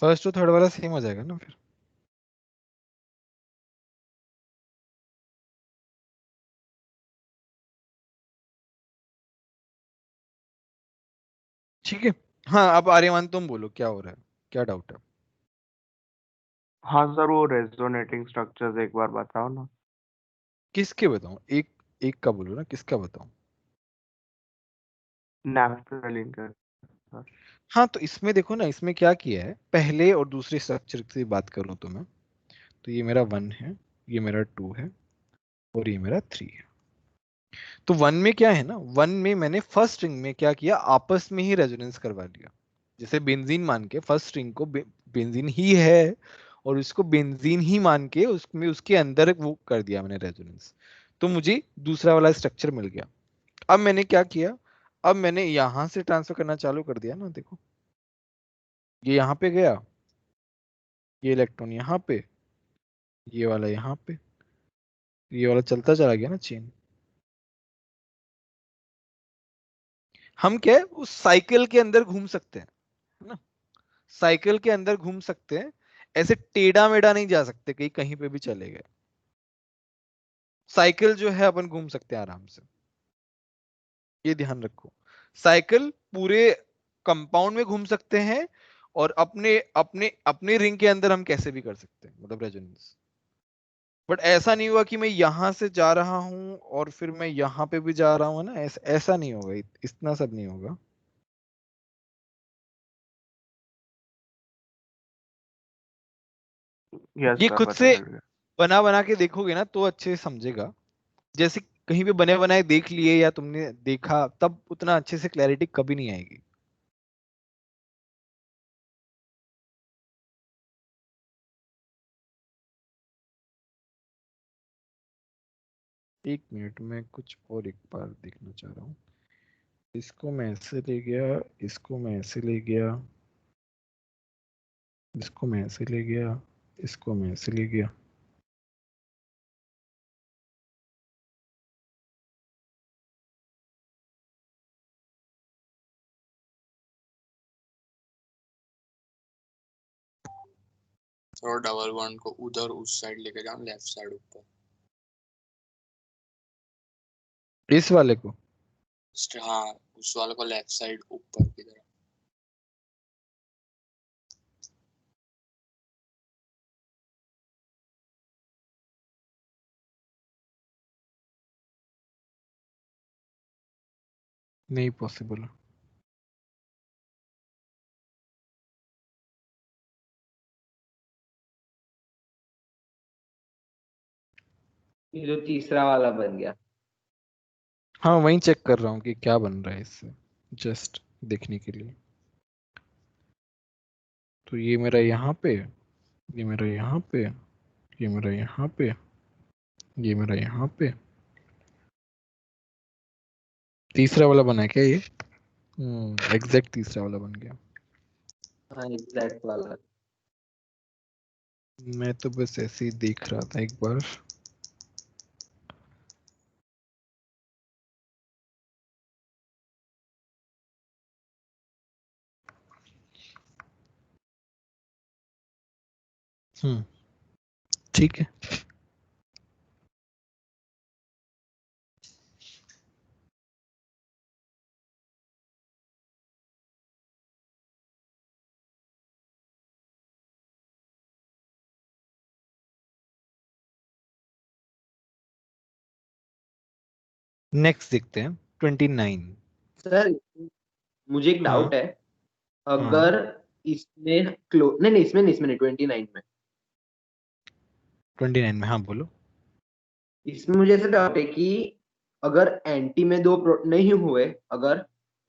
फर्स्ट और थर्ड वाला सेम हो जाएगा ना फिर। ठीक है। हाँ, अब आर्यमान तुम बोलो क्या हो रहा है, क्या डाउट है? हाँ सर, वो रेजोनेटिंग स्ट्रक्चर्स एक बार बताओ ना। किसके बताऊं? एक एक का बोलो ना, किसका बताऊं? नैफ्थलीन का सर। हाँ, तो इसमें देखो ना, इसमें क्या किया है, पहले और दूसरे स्ट्रक्चर की बात करूं तो मैं, तो ये मेरा 1 है, ये मेरा 2 है, और ये मेरा 3 है। तो 1 में क्या है ना, 1 में मैंने फर्स्ट रिंग में क्या किया, आपस में ही रेजोनेंस करवा लिया। जैसे बेंजीन मान के फर्स्ट रिंग को बेंजीन ही है, और उसको बेंजीन ही मान के उसमें उसके अंदर वो कर दिया मैंने रेजोनेंस, तो मुझे दूसरा वाला स्ट्रक्चर मिल गया। अब मैंने क्या किया, अब मैंने यहां से ट्रांसफर करना चालू कर दिया ना, देखो ये यहाँ पे गया, ये इलेक्ट्रॉन यहाँ पे, ये वाला यहाँ पे, ये वाला चलता चला गया ना चेन। हम क्या है, उस साइकिल के अंदर घूम सकते हैं, है ना, साइकिल के अंदर घूम सकते हैं, ऐसे टेढ़ा मेढ़ा नहीं जा सकते, कहीं कहीं पे भी चले गए। साइकिल जो है अपन घूम सकते हैं आराम से, ये ध्यान रखो। साइकिल पूरे कंपाउंड में घूम सकते हैं, और अपने अपने अपने रिंग के अंदर हम कैसे भी कर सकते हैं, मतलब रेजोनेंस। बट ऐसा नहीं हुआ कि मैं यहां से जा रहा हूं और फिर मैं यहां पे भी जा रहा हूं, है ना, ऐसा नहीं होगा, इतना सब नहीं होगा। यस ये सर, खुद पता से चल गया। बना बना के देखोगे ना तो अच्छे से समझेगा। जैसे कहीं पे बने बनाए देख लिए या तुमने देखा, तब उतना अच्छे से क्लैरिटी कभी नहीं आएगी। एक मिनट में कुछ और एक बार देखना चाह रहा हूँ। इसको मैं ऐसे ले गया, इसको मैं ऐसे ले गया, इसको मैं ऐसे ले गया, इसको मैं ऐसे ले गया। और डबल बॉन्ड को उधर उस साइड लेके जाओ, लेफ्ट साइड ऊपर। इस वाले को हाँ, उस वाले को लेफ्ट साइड ऊपर की तरफ। नहीं पॉसिबल है। ये जो तीसरा वाला बन गया। हाँ, वही चेक कर रहा हूँ कि क्या बन रहा है इससे, जस्ट देखने के लिए। तो ये मेरा यहाँ पे, ये मेरा यहाँ पे, ये मेरा यहाँ पे, ये मेरा यहाँ पे। तीसरा वाला बना है क्या ये? एग्जैक्ट तीसरा वाला बन गया। हाँ, एग्जैक्ट वाला। मैं तो बस ऐसे ही देख रहा था एक बार। ठीक है। नेक्स्ट देखते हैं 29। सर, मुझे एक हाँ डाउट है। हाँ। अगर इसमें नहीं, इसमें नहीं, 29 में। 29 में, हाँ बोलो। इसमें मुझे ऐसा डाउट है कि अगर एंटी में दो नहीं हुए, अगर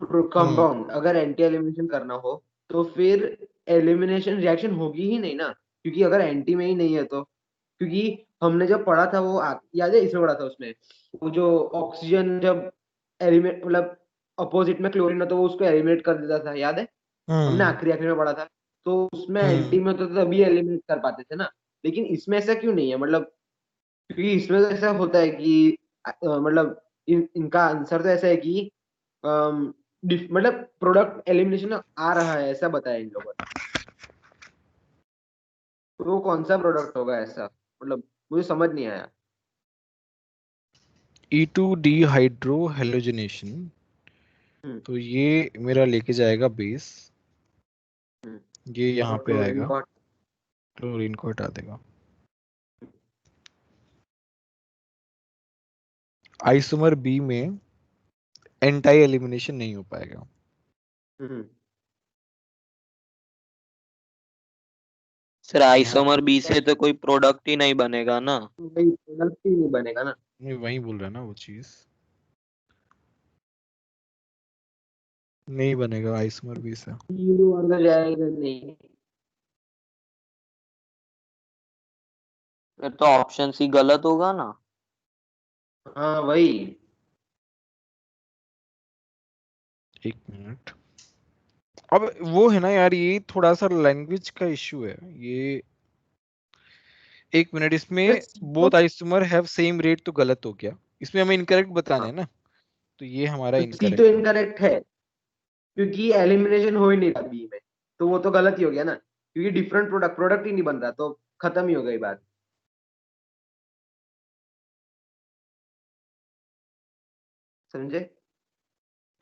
कंपाउंड, अगर एंटी एलिमिनेशन करना हो, तो फिर एलिमिनेशन रिएक्शन होगी ही नहीं ना, क्योंकि अगर एंटी में ही नहीं है तो। क्योंकि हमने जब पढ़ा था वो याद है, इसमें पढ़ा था उसमें, वो जो ऑक्सीजन जब एलिमिनेट, मतलब अपोजिट में क्लोरीन हो तो वो उसको एलिमिनेट कर देता था, याद है? हमने आखिरी आखिरी में पढ़ा था। तो उसमें एंटी में तो तभी एलिमिनेट कर पाते थे ना। लेकिन इसमें ऐसा क्यों नहीं है? मतलब क्योंकि इसमें तो ऐसा होता है कि मतलब इनका आंसर तो ऐसा है कि मतलब प्रोडक्ट एलिमिनेशन आ रहा है, ऐसा बताया इन लोगों ने। तो वो कौन सा प्रोडक्ट होगा ऐसा, मतलब मुझे समझ नहीं आया। E2D हाइड्रो हेलोजिनेशन, हम्म, तो ये मेरा लेके जाएगा बेस, हम्म, ये यहाँ और पे क्लोरीन आएगा, का क्लोरीन को हटा देगा। आइसोमर बी में एंटाई एलिमिनेशन नहीं हो पाएगा। सर यहाँ आइसोमर बी से तो कोई प्रोडक्ट ही नहीं बनेगा ना। वही प्रोडक्ट ही नहीं बनेगा ना। नहीं, वही बोल रहा है ना वो चीज, नहीं बनेगा आइसोमर बी से। हीरो वर्ग जाएगा नहीं। फिर तो ऑप्शन सी गलत होगा ना। हाँ वही। एक मिनट, अब वो है ना यार, ये थोड़ा सा लैंग्वेज का इश्यू है ये। एक मिनट, इसमें both isomer have same rate तो गलत हो गया, इसमें हमें इनकरेक्ट बताना है ना, तो ये हमारा सी तो इनकरेक्ट है। इनकरेक्ट है क्योंकि एलिमिनेशन हो ही नहीं रहा बी में, तो वो तो गलत ही हो गया ना, क्योंकि डिफरेंट प्रोडक्ट ही नहीं बन रहा, तो खत्म ही हो गई बात। समझे?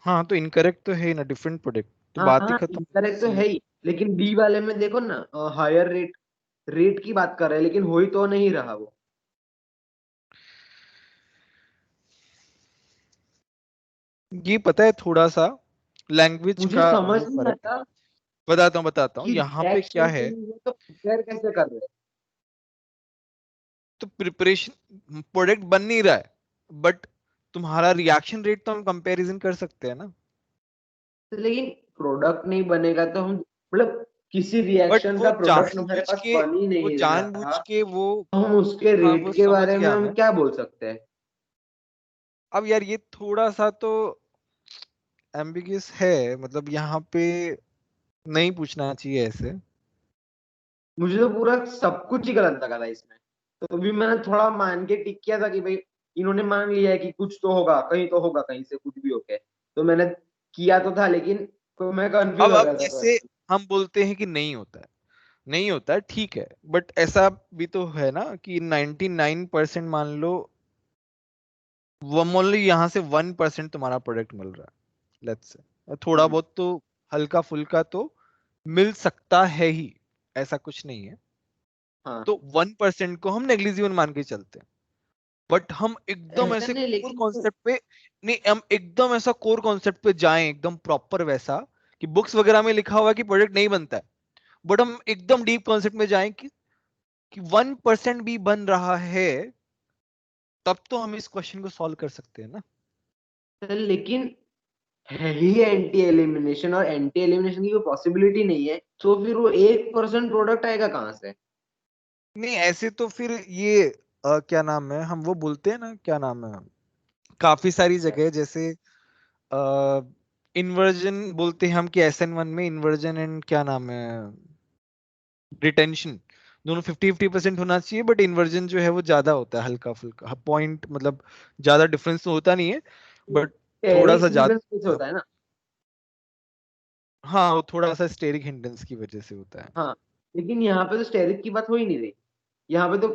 हाँ, तो इनकरेक्ट तो है ना, डिफरेंट प्रोडक्ट, तो हाँ बात ही हाँ खत्म। इनकरेक्ट तो सेम। है ही, लेकिन बी वाले में देखो ना, हायर रेट, रेट की बात कर रहे हैं लेकिन हो ही तो नहीं रहा वो। ये पता है थोड़ा सा लैंग्वेज मुझे का समझ वो नहीं फर्क है। आता बताता हूँ कि यहाँ पे क्या रिएक्शन है। नहीं है तो प्रिपेयर कैसे कर रहे हैं। तो प्रिपरेशन, प्रोडक्ट बन नहीं रहा है, बट तुम्हारा रिएक्शन रेट तो हम कंपैरिजन कर सकते हैं ना। तो लेकिन प्रोडक्ट नहीं बनेगा तो हम, मतलब किसी बट रिएक्शन वो का प्रोडक्ट हमारे जानबूझ पास के, बन ही वो नहीं जानबूझ रहा, के वो, तो हम उसके हाँ वो रेट के समझ बारे में गया हम मैं। क्या बोल सकते हैं। अब यार ये थोड़ा सा तो एम्बिगियस है, मतलब यहाँ पे नहीं पूछना चाहिए ऐसे। मुझे तो पूरा सब कुछ ही गलत लगा था इसमें, तो भी मैंने थोड़ा मान के टिक किया था कि भाई इन्होंने मान लिया है कि कुछ तो होगा, कहीं तो होगा, कहीं से कुछ भी होके, तो मैंने किया तो था, लेकिन तो मैं कंफ्यूज हो अब गया था जैसे थोड़ा। हम बोलते हैं कि नहीं होता है, नहीं होता है, ठीक है, बट ऐसा भी तो है ना कि 99% मान लो, वो मान लो यहाँ से 1% तुम्हारा प्रोडक्ट मिल रहा है, लेट्स से थोड़ा बहुत तो हल्का फुल्का तो मिल सकता है ही, ऐसा कुछ नहीं है। हाँ तो 1% को हम नेग्लिजिबल मान के चलते हैं, बट हम एकदम ऐसा ऐसे नहीं, कोर लेकिन कॉन्सेप्ट पे नहीं, हम एकदम ऐसा कोर कॉन्सेप्ट पे जाएं एकदम प्रॉपर वैसा, कि बुक्स वगैरह में लिखा हुआ है कि प्रोडक्ट नहीं बनता है, बट हम एकदम डीप कॉन्सेप्ट में जाएं कि 1% भी बन रहा है, तब तो हम इस क्वेश्चन को सॉल्व कर सकते हैं ना। लेकिन है ही एंटी एलिमिनेशन, और एंटी एलिमिनेशन की कोई पॉसिबिलिटी नहीं है, तो फिर वो 1% प्रोडक्ट आएगा कहाँ से। नहीं ऐसे तो फिर ये क्या नाम है, हम वो बोलते हैं ना, क्या नाम है, काफी सारी जगह जैसे इन्वर्जन बोलते हैं हम, कि SN1 में इन्वर्जन एंड क्या नाम है, रिटेंशन, दोनों 50-50% होना चाहिए, बट इन्वर्जन जो है वो ज्यादा होता है, हल्का फुल्का पॉइंट, मतलब ज्यादा डिफरेंस तो होता नहीं है, बट थोड़ा स्टेरिक सा हिंड्रेंस कैसे ज्यादा। होता है ना। हाँ, वो थोड़ा सा स्टेरिक हिंड्रेंस की वजह से होता है। हाँ, लेकिन यहाँ पे तो स्टेरिक की बात हो ही नहीं रही, यहाँ पे तो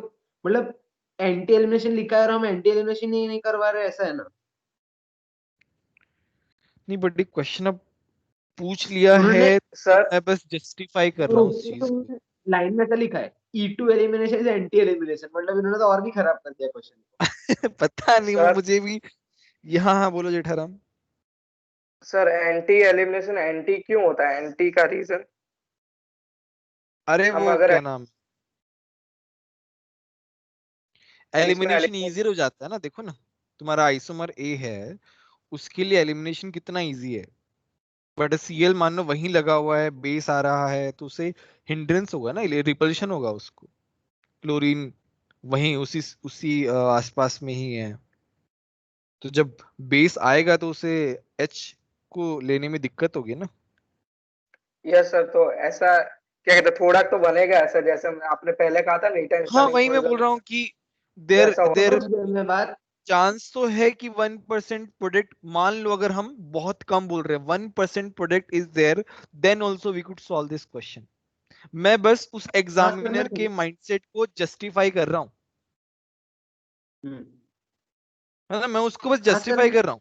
मतलब एंटी एलिमिनेशन लिखा है और हम एंटी एलिमिनेशन ही नहीं करवा रहे, ऐसा है ना। नहीं, बट एक क्वेश्चन अब पूछ लिया है, उन्होंने तो सर मैं बस जस्टिफाई कर रहा हूँ उस चीज को। लाइन में ऐसा लिखा है, E2 elimination is anti elimination, मतलब इन्होंने तो और भी खराब कर दिया क्वेश्चन को। पता नहीं, वो सर मुझे भी। यहाँ हाँ, बोलो Jetharam. Sir anti elimination anti क्यों होता है, एंटी का रीजन? अरे हम वो अगर क्या नाम, इसमें एलिमिनेशन एलिमिनेशन, इजियर हो जाता है ना, देखो ना, तुम्हारा आइसोमर ए है, उसके लिए एलिमिनेशन कितना इजी है, बट Cl मान लो वहीं लगा हुआ है, बेस आ रहा है, तो उसे हिंड्रेंस होगा ना, रिपल्शन होगा उसको, क्लोरीन वहीं उसी उसी आसपास में ही है, तो जब बेस आएगा तो उसे H को लेने में दिक्कत होगी ना। यस सर, तो ऐसा क्या कहते हैं, थोड़ा तो बनेगा ऐसा, जैसे आपने पहले कहा था हाँ, रिटेंशन वही मैं बोल इन्वर्जन, रहा हूँ कि देर वैसा होगा। देर समझ गए मैं बात। चांस तो है कि 1% प्रोडक्ट, मान लो अगर हम बहुत कम बोल रहे हैं, 1% product is there, then also we could solve this question, मैं बस उस हाँ, एग्जामिनर के माइंडसेट को जस्टिफाई कर रहा हूँ, है ना, मैं उसको बस हाँ सर जस्टिफाई कर रहा हूँ।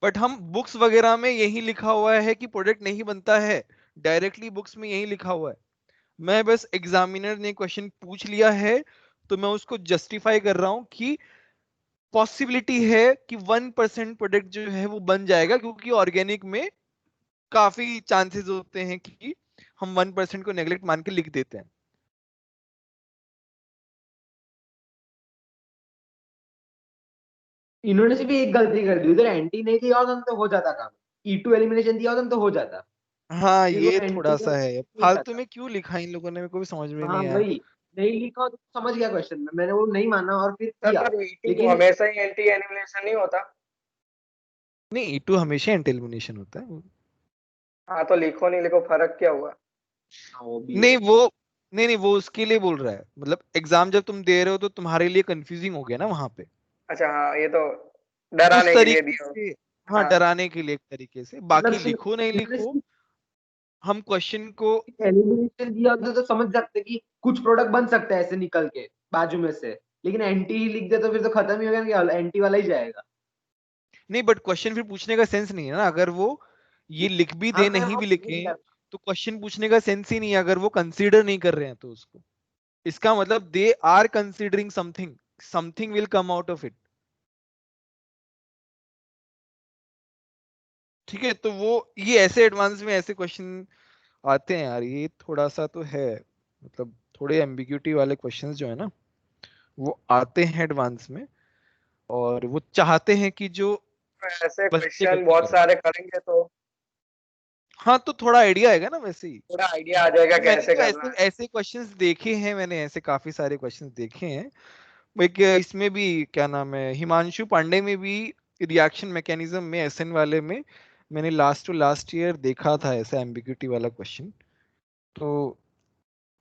बट हम बुक्स वगैरह में यही लिखा हुआ है कि प्रोडक्ट नहीं बनता है, डायरेक्टली बुक्स में यही लिखा हुआ है। मैं बस एग्जामिनर ने क्वेश्चन पूछ लिया है तो मैं उसको जस्टिफाई कर रहा हूँ कि पॉसिबिलिटी है कि 1% प्रोडक्ट जो है वो बन जाएगा, क्योंकि ऑर्गेनिक में काफी चांसेस होते हैं कि हम 1% को नेग्लेक्ट मान के लिख देते हैं। इन्होंने सिर्फ एक गलती कर दी, उधर एंटी नहीं दिया होता तो हो जाता काम, E2 एलिमिनेशन दिया होता तो हो जाता, हाँ फिर वो ये एंटी थोड़ा का सा है, नहीं फालतू जाता। में क्यों लिखा इन लोगों ने, मेरे को भी समझ में हाँ नहीं आया। वही, नहीं लिखा हो तो समझ गया क्वेश्चन में, मैंने वो नहीं माना और फिर सर किया, पर E2 लेकिन हमेशा ही एंटी एनिमिनेशन नहीं होता। नहीं E2 हमेशा एंटी एलिमिनेशन होता है। हाँ तो लिखो नहीं लिखो फर्क क्या हुआ? हाँ वो भी नहीं है। वो नहीं वो उसके लिए बोल रहा है, मतलब एग्जाम जब तुम दे रहे हो तो तुम्हारे लिए कंफ्यूजिंग हो गया ना वहां पे, अच्छा हाँ, ये तो उस डराने के लिए तरीके दिया हो। से। हाँ हाँ डराने के लिए एक तरीके से, मतलब बाकी सिर्फ लिखो नहीं इन्होंने लिखो, सिर्फ हम क्वेश्चन को। एलिमिनेशन दिया होता तो समझ सकते कि कुछ प्रोडक्ट बन सकता है ऐसे निकल के बाजू में से, लेकिन एंटी ही लिख दे तो फिर तो खत्म ही हो गया ना, एंटी वाला ही जाएगा। नहीं बट क्वेश्चन फिर पूछने का सेंस नहीं है ना, अगर वो ये लिख भी हाँ दे मैं नहीं वो भी समझ लिखे गया। तो क्वेश्चन पूछने का सेंस ही नहीं है, अगर वो कंसीडर नहीं कर रहे हैं तो उसको, इसका मतलब they are considering something, something will come out of it. ठीक है, तो वो ये ऐसे एडवांस में ऐसे क्वेश्चन आते हैं यार, ये थोड़ा सा तो है, मतलब थोड़े एम्बिग्यूटी वाले क्वेश्चंस जो है ना वो आते हैं एडवांस में, और वो चाहते हैं कि जो ऐसे बच्चे क्वेश्चन गलती बहुत करें। सारे करेंगे तो हाँ तो थोड़ा आइडिया आएगा ना वैसे ही। थोड़ा आइडिया आ जाएगा तो मैंने कैसे तो करना ऐसे है। ऐसे क्वेश्चंस देखे हैं, मैंने ऐसे काफी सारे क्वेश्चंस देखे हैं। एक इसमें भी क्या नाम है, हिमांशु पांडे में भी रिएक्शन मैकेनिज्म में एसएन वाले में मैंने लास्ट टू लास्ट ईयर देखा था ऐसा एम्बिग्यूटी वाला क्वेश्चन। तो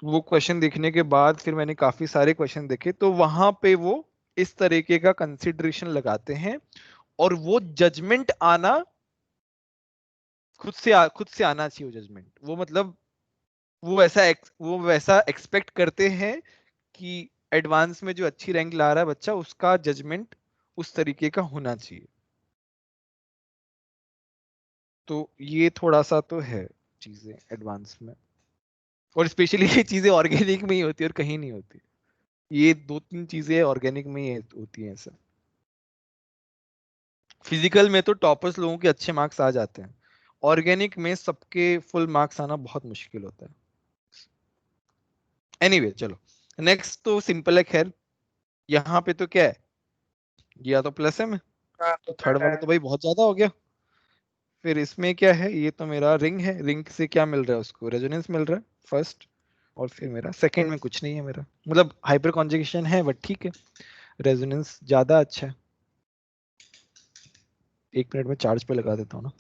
वो क्वेश्चन देखने के बाद फिर मैंने काफी सारे क्वेश्चन देखे, तो वहां पे वो इस तरीके का कंसिडरेशन लगाते हैं, और वो जजमेंट आना खुद से आना चाहिए, वो जजमेंट, वो मतलब वो वैसा एक्सपेक्ट करते हैं कि एडवांस में जो अच्छी रैंक ला रहा है बच्चा, उसका जजमेंट उस तरीके का होना चाहिए। तो ये थोड़ा सा तो है चीजें एडवांस में, और स्पेशली ये चीजें ऑर्गेनिक में ही होती है और कहीं नहीं होती, ये दो तीन चीजें ऑर्गेनिक में ही होती हैं ऐसा। फिजिकल में तो टॉपर्स लोगों के अच्छे मार्क्स आ जाते हैं, ऑर्गेनिक में सबके फुल मार्क्स आना बहुत मुश्किल होता है। एनीवे चलो, नेक्स्ट तो सिंपल है खैर, यहाँ पे तो क्या है, या तो प्लस है में, हाँ तो तो थर्ड पता वाला है। तो भाई बहुत ज्यादा हो गया। फिर इसमें क्या है, ये तो मेरा रिंग है, रिंग से क्या मिल रहा है उसको, रेजोनेंस मिल रहा है फर्स्ट, और फिर मेरा सेकंड में कुछ नहीं है मेरा, मतलब हाइपर कॉन्जुगेशन है बट ठीक है, रेजोनेंस ज्यादा अच्छा है। 1 मिनट में चार्ज पे लगा देता हूँ ना।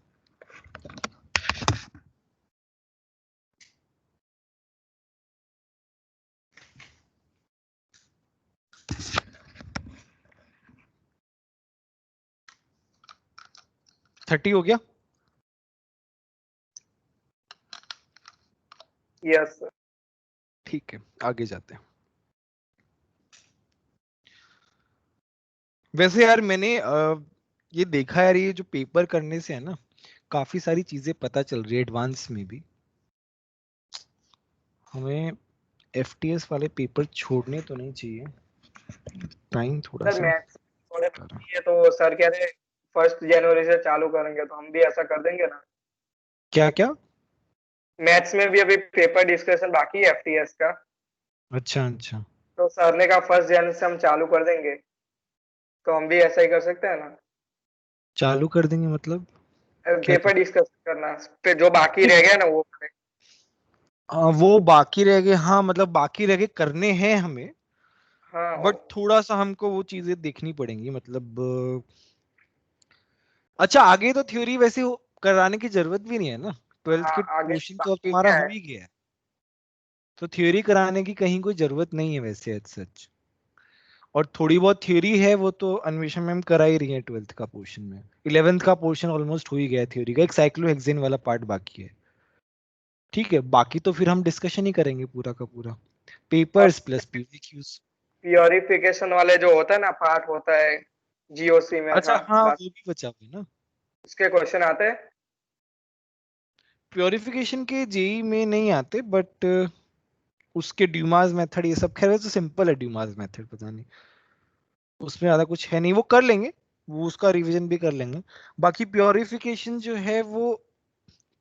थर्टी हो गया। Yes sir. ठीक है आगे जाते हैं। वैसे यार मैंने ये देखा यार, ये जो पेपर करने से है ना काफी सारी चीजें पता चल रही है एडवांस में भी, हमें एफटीएस वाले पेपर छोड़ने तो नहीं चाहिए, टाइम थोड़ा सर सा मैथ्स थोड़े आ रहा। बाकी है तो सर कह रहे 1 जनवरी से चालू करेंगे, तो हम भी ऐसा कर देंगे ना। क्या क्या? मैथ्स में भी अभी पेपर डिस्कशन बाकी है एफटीएस का, अच्छा अच्छा, तो सर ने कहा 1 जनवरी से हम चालू कर देंगे, तो हम भी ऐसा ही कर सकते हैं ना। चालू कर देंगे मतलब क्या पेपर डिस्कस करना, फिर जो बाकी रह गया ना वो करें। वो बाकी रह गए, हाँ मतलब बाकी रह गए करने हैं हमें, हाँ बट थोड़ा सा हमको वो चीजें देखनी पड़ेंगी, मतलब अच्छा आगे तो थ्योरी वैसे कराने की जरूरत भी नहीं है ना, 12th हाँ के आगे पोर्शन तो अब बाकी तुम्हारा क्या हो है। ही गया है, तो थ्योरी कराने की कहीं कोई जरूरत नहीं है वैसे एज सच। और थोड़ी बहुत थ्योरी है वो तो अन्वेषण मैम करा ही रही है 12th का पोर्शन में, 11th का पोर्शन ऑलमोस्ट हो ही गया है थ्योरी का, एक साइक्लोहेक्सेन वाला पार्ट बाकी है। ठीक है, बाकी तो फिर हम डिस्कशन ही करेंगे पूरा का पूरा, पेपर्स प्लस पीवीक्यूज। प्योरिफिकेशन वाले जो होता है ना पार्ट होता है जीओसी में अच्छा था हाँ, वो लास्ट, भी बचा हुआ है ना। उसके क्वेश्चन आते हैं। प्योरिफिकेशन के जेई में नहीं आते, बट उसके ड्यूमास मेथड ये सब, खैर वो तो सिंपल है ड्यूमास मेथड, पता नहीं उसमें ज्यादा कुछ है नहीं, वो कर लेंगे, वो उसका रिवीजन भी कर लेंगे। बाकी प्योरिफिकेशन जो है वो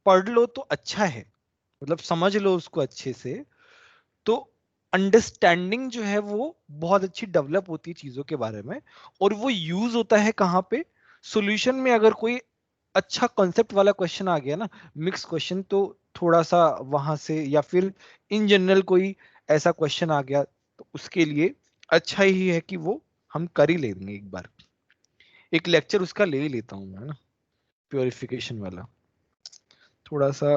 पढ़ लो तो अच्छा है, मतलब समझ लो उसको अच्छे से, तो अंडरस्टैंडिंग जो है वो बहुत अच्छी डेवलप होती है चीजों के बारे में। और वो यूज होता है कहाँ पे, सॉल्यूशन में। अगर कोई अच्छा कॉन्सेप्ट वाला क्वेश्चन आ गया ना, मिक्स क्वेश्चन, तो थोड़ा सा वहां से, या फिर इन जनरल कोई ऐसा क्वेश्चन आ गया, तो उसके लिए अच्छा ही है कि वो हम कर ही लेंगे एक बार, एक लेक्चर उसका ले ही लेता हूँ मैं ना, प्योरिफिकेशन वाला। थोड़ा सा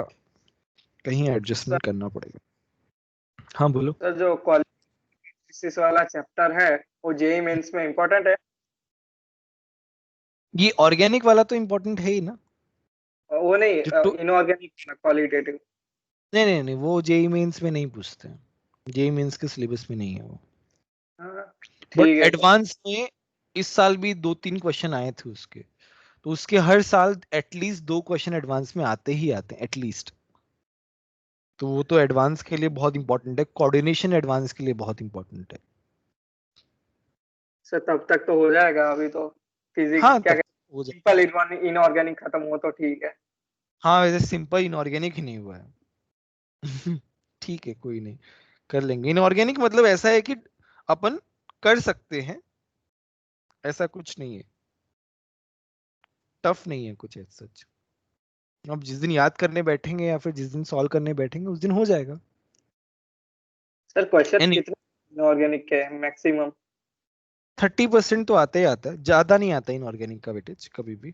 कहीं सर, एडजस्टमेंट करना पड़ेगा। हाँ बोलो। सर जो क्वालिफिकेशन वाला चैप्टर है वो जेई मेंस में इम्पोर्टेंट है। ये ऑर्गेनिक वाला तो इम्पोर्टेंट है ही ना। वो नहीं, जो टू इनऑर्गेनिक क्वालिटेटिव। नहीं नहीं नहीं, वो जेई मेंस में नहीं पूछते हैं, जेई मेंस के सिलेबस में नहीं है वो। हाँ, बट ठीक है सर। एडवांस में इस साल भी 2-3 क्वेश्चन आए थे उसके, तो उसके हर साल एटलीस्ट 2 क्वेश्चन एडवांस में आते ही आते हैं एटलीस्ट। तो वो तो एडवांस के लिए बहुत इंपॉर्टेंट है, कोऑर्डिनेशन एडवांस के लिए बहुत इंपॉर्टेंट है। सर तब तक तो हो जाएगा, अभी तो फिजिक्स हाँ क्या तब कहते हो हैं, जाए। सिंपल इनऑर्गेनिक खत्म हो तो ठीक है। हाँ वैसे सिंपल इनऑर्गेनिक ही नहीं हुआ है। ठीक है कोई नहीं, कर लेंगे। इनऑर्गेनिक मतलब ऐसा है कि अपन कर सकते हैं, ऐसा कुछ नहीं है, टफ नहीं है कुछ ऐसा सच। अब जिस दिन याद करने बैठेंगे या फिर जिस दिन सॉल्व करने बैठेंगे उस दिन हो जाएगा। सर क्वेश्चन एनी कितने इनऑर्गेनिक के मैक्सिमम? 30% तो आता ही आता है, ज्यादा नहीं आता इनऑर्गेनिक का वेटेज कभी भी,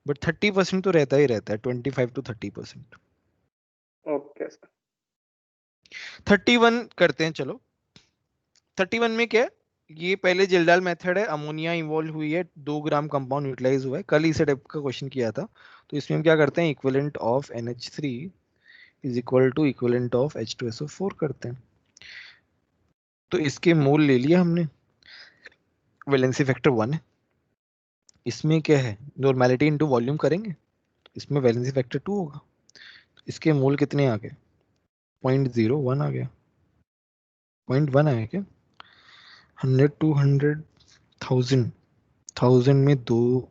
बट 30% तो रहता ही रहता है, 25 to 30%। Okay sir. 31 करते हैं चलो। 31 में क्या है, ये पहले जिल्डाल मेथड है, अमोनिया इवॉल्व हुई है, 2 ग्राम कंपाउंड यूटिलाइज हुआ है, कल इसे टाइप का क्वेश्चन किया था। तो इसमें हम क्या करते हैं, equivalent of NH3 is equal to equivalent of H2SO4 करते हैं। तो इसके मोल ले लिया हमने, वैलेंसी फैक्टर 1 है, इसमें क्या है नॉर्मेलिटी इनटू वॉल्यूम करेंगे, इसमें वैलेंसी फैक्टर 2 होगा। इसके मोल कितने आ गए, 0.01 आ गया, 0.1 आया क्या, 100 200 1000, 1000 में 2,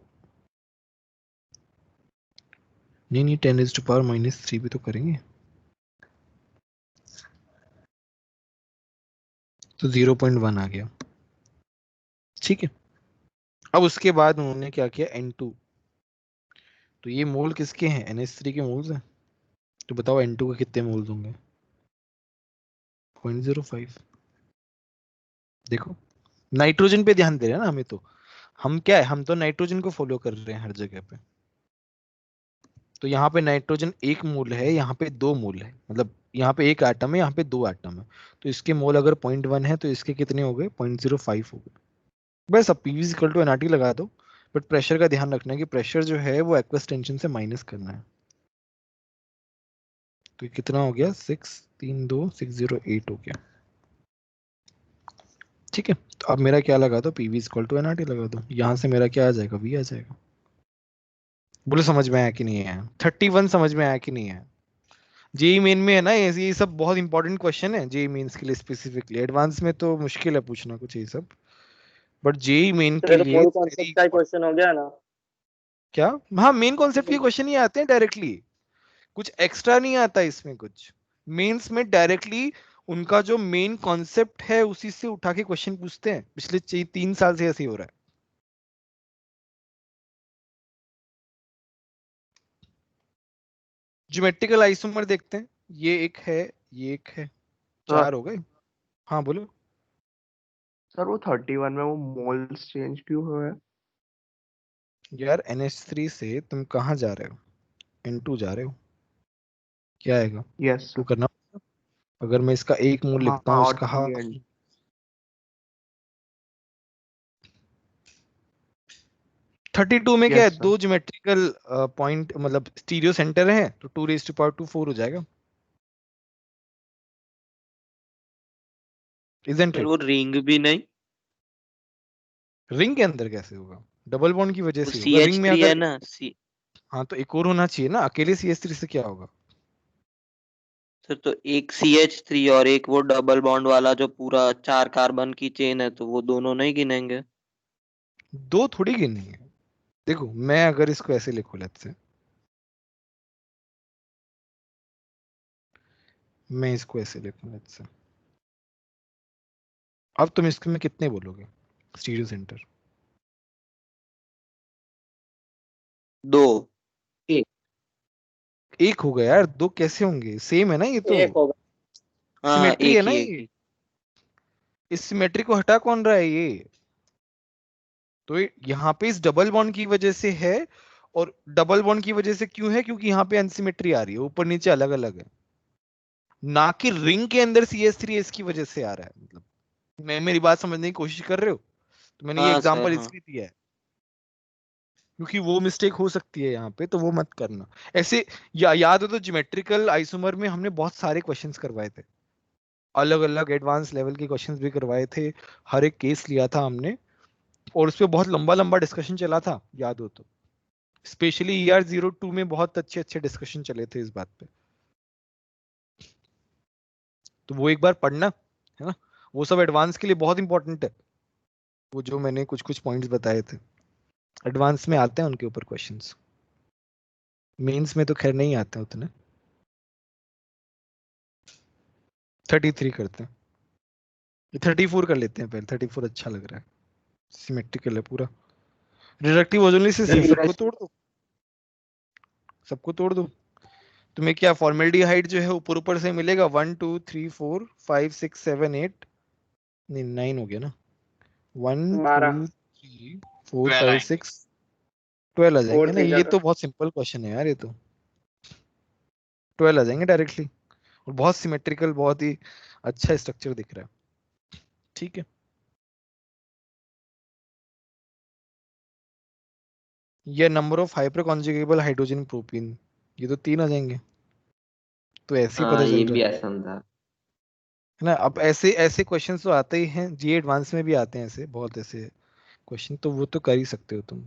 नहीं नहीं 10⁻³ भी तो करेंगे, तो 0.1 आ गया। ठीक है, अब उसके बाद उन्होंने क्या किया, N2, तो ये मोल किसके हैं, NH3 के मोल्स हैं। तो बताओ N2 के कितने मोल्स होंगे, 0.05। देखो नाइट्रोजन पे ध्यान दे रहे हैं ना हमें, तो हम क्या है, हम तो नाइट्रोजन को फॉलो कर रहे हैं हर जगह पे। तो यहाँ पे नाइट्रोजन 1 मोल है, यहाँ पे 2 मोल है, मतलब यहाँ पे 1 एटम है, यहाँ पे 2 एटम है। तो इसके मोल अगर 0.1 है तो इसके कितने हो गए, 0.05 हो गए। बस अब PV इक्वल टू NRT लगा दो। बट प्रेशर का ध्यान रखना है कि प्रेशर जो है वो एक्वस टेंशन से माइनस करना है। तो ये कितना हो गया, 632,608 हो गया। ठीक है, तो अब मेरा क्या लगा दो, PV इक्वल टू NRT लगा दो, यहाँ से मेरा क्या आ जाएगा, V आ जाएगा। बोलो समझ में आया कि नहीं आया, 31 समझ में आया कि नहीं आया। जेई मेन में है ना ये सब बहुत इंपॉर्टेंट क्वेश्चन है, जेई मेंस के लिए स्पेसिफिकली, एडवांस में तो मुश्किल है पूछना कुछ ये सब, बट जेई मेन तो के ये तो लिए मूल वेरी कॉन्सेप्ट का इंपॉर्टेंट। क्वेश्चन हो गया ना। क्या, हाँ मेन कॉन्सेप्ट के क्वेश्चन ही आते हैं डायरेक्टली, कुछ एक्स्ट्रा नहीं आता इसमें कुछ। मेंस में डायरेक्टली उनका जो मेन कॉन्सेप्ट है उसी से उठा के क्वेश्चन पूछते हैं, पिछले 3 साल से ऐसे ही हो रहा है। ज्योमेट्रिकल आइसोमर देखते हैं, ये एक है, ये एक है, सर 4 हो गए। हाँ बोलो। सर वो 31 में वो मोल्स चेंज क्यों हुए हैं? यार NH3 से तुम कहाँ जा रहे हो, N2 जा रहे हो, क्या आएगा, यस 2 सर। करना। अगर मैं इसका 1 मोल हाँ लिखता हूँ, और इसका 3 हाफ, एंड 32 में क्या है, यस सर। 2 ज्योमेट्रिकल पॉइंट मतलब स्टीरियो सेंटर है, तो 2⁻²4 हो जाएगा। Isn't फिर it? वो रिंग भी नहीं, रिंग के अंदर कैसे होगा? डबल बॉन्ड की वजह वो से ही होगा। रिंग में CH3 है अगर ना, सी। हाँ तो एक और होना चाहिए ना, अकेले CH3 से क्या होगा? सर तो एक CH3 और एक वो डबल बॉन्ड वाला जो पूरा 4 कार्बन की चेन है, तो वो दोनों नहीं गिनेंगे। दो थोड़ी गिनेंगे। देखो मैं अगर इसको ऐसे लिखूं, लेट्स से मैं इसको ऐसे लिखूं, लेट्स से, अब तुम इसके में कितने बोलोगे स्टीरियो सेंटर? 2। एक एक होगा यार, दो कैसे होंगे? सेम है ना ये तो, एक होगा। हाँ, सिमेट्री है एक ना ही एक ये। ही। इस सिमेट्री को हटा कौन रहा है ये? तो यहाँ पे इस डबल बॉन्ड की वजह से है, और डबल बॉन्ड की वजह से क्यों है? क्योंकि यहाँ पे अनसिमेट्री आ रही है, ऊपर नीचे अलग अलग है, ना कि रिंग के अंदर CH3 इसकी वजह से आ रहा है। मतलब मैं मेरी बात समझने की कोशिश कर रहे हो? तो मैंने ये हाँ सर, एग्जांपल हाँ। इसलिए दिया है क्योंकि वो मिस्टेक हो सकती है यहाँ पे, तो वो मत करना ऐसे। याद हो तो ज्योमेट्रिकल आइसोमर में हमने बहुत सारे क्वेश्चंस करवाए थे, अलग अलग एडवांस लेवल के क्वेश्चंस भी करवाए थे, हर एक केस लिया था हमने, और उस पर बहुत लंबा लंबा डिस्कशन चला था, याद हो तो। स्पेशली ER02 में बहुत अच्छे अच्छे डिस्कशन चले थे इस बात पे, तो वो एक बार पढ़ना, है ना? वो सब एडवांस के लिए बहुत इंपॉर्टेंट है, वो जो मैंने कुछ कुछ पॉइंट्स बताए थे, एडवांस में आते हैं उनके ऊपर क्वेश्चंस, मेंस में तो खैर नहीं आते उतने। 33 करते हैं, 34 कर लेते हैं पहले, 34 अच्छा लग रहा है, सिमेट्रिकल है पूरा। रिडक्टिव ओजोनलिसिस है, सबको तोड़ दो, सबको तोड़ दो। तुम्हें क्या फॉर्मेल्डिहाइड जो है ऊपर ऊपर से मिलेगा? 1 2 3 4 5 6 7 8, नहीं 9 हो गया ना, 1 2 12। 3 4 12 5 आएंगे। 6 12 आ जाएंगे फोर ना। थ्री ये का तो बहुत सिंपल क्वेश्चन है यार, ये तो 12 आ जाएंगे डायरेक्टली, और बहुत सिमेट्रिकल, बहुत ही अच्छा स्ट्रक्चर दिख रहा है। ठीक है, ये number of hyper conjugable hydrogen propene, ये तो 3 आ जाएंगे, तो ऐसे ही हाँ पता ये चल रहा भी है आसान था। है ना? अब ऐसे ऐसे क्वेश्चन तो आते ही हैं, जी एडवांस में भी आते हैं ऐसे बहुत ऐसे क्वेश्चन, तो वो तो कर ही सकते हो तुम।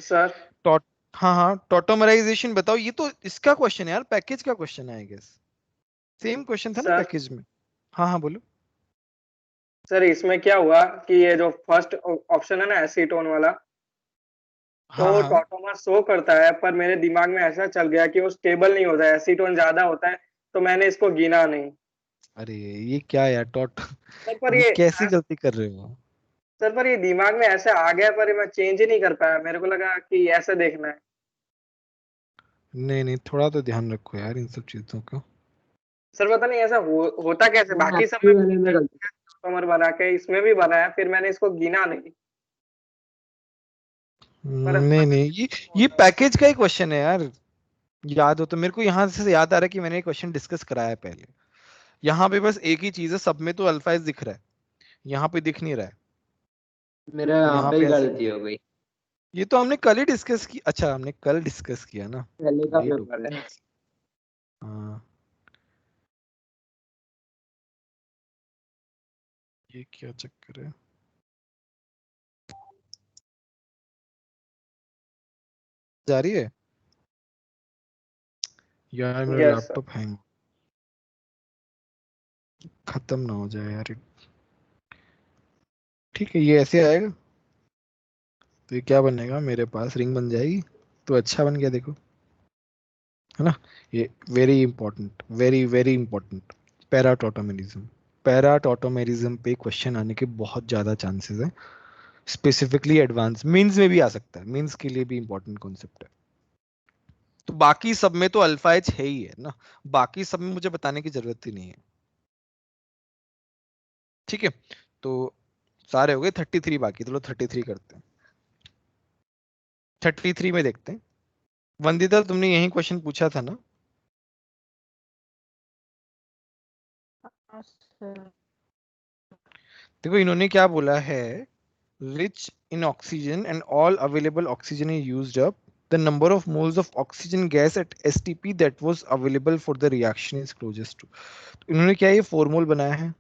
सर। टॉट हाँ हाँ, टॉटोमराइजेशन बताओ, ये तो इसका क्वेश्चन है यार, पैकेज का क्वेश्चन है आई गेस, सेम क्वेश्चन था ना सर पैकेज में। हाँ हाँ बोलो। सर इसमें क्या हुआ कि ये जो फर्स्ट ऑप्शन है ना एसीटोन वाला, तो हाँ वो हाँ, टॉटोमर शो करता है, पर मेरे दिमाग में ऐसा चल गया कि वो स्टेबल नहीं होता है, एसीटोन ज्यादा होता है, तो मैंने इसको गिना नहीं। अरे ये क्या यार, सर पर ये ये कैसी गलती कर रहे हो? सर पर ये दिमाग में ऐसे आ गया, पर मैं चेंज ही नहीं कर पाया, मेरे को लगा कि ऐसे देखना है। नहीं नहीं, थोड़ा तो ध्यान रखो यार इन सब चीजों को। सर पता नहीं ऐसा होता कैसे, बाकी सब एक्चुअली में वाले में गलती। टॉटोमर बना के इसमें भी बनाया, फिर मैंने इसको गिना नहीं। पर नहीं नहीं, ये पैकेज का ही क्वेश्चन है यार, याद हो तो। मेरे को यहाँ से याद आ रहा है कि मैंने क्वेश्चन डिस्कस कराया है पहले। यहाँ पे बस एक ही चीज है, सब में तो अल्फा एस दिख रहा है, यहाँ पे दिख नहीं रहा है। मेरा यहाँ यहाँ पे ही पे ऐसे, गलती हो गई। ये तो हमने कल ही डिस्कस की, अच्छा हमने कल डिस्कस किया ना, पहले का लेट हो पेपर है। गया। हाँ, ये क्या चक्कर है जा रही है यार, मेरा यस सर। लैपटॉप हैंग, खत्म ना हो जाए यार ठीक है, ये ऐसे आएगा तो ये क्या बनेगा, मेरे पास रिंग बन जाएगी, तो अच्छा बन गया देखो, है ना? ये very important, very very important, paratautomerism. Paratautomerism पे क्वेश्चन आने के बहुत ज्यादा चांसेस हैं, स्पेसिफिकली एडवांस मींस में भी आ सकता है, मींस के लिए भी इंपॉर्टेंट कॉन्सेप्ट है। तो बाकी सब में तो अल्फा एच है ही है ना, बाकी सब में मुझे बताने की जरूरत ही नहीं है। ठीक है, तो सारे हो गए, 33 बाकी, चलो 33 करते हैं। 33 में देखते हैं, वंदिता तुमने यही क्वेश्चन पूछा था ना? देखो इन्होंने क्या बोला है, rich in oxygen and all available oxygen is used up, the number of moles of oxygen gas at STP that was available for the reaction is closest to। तो इन्होंने क्या ये फॉर्मूल बनाया है,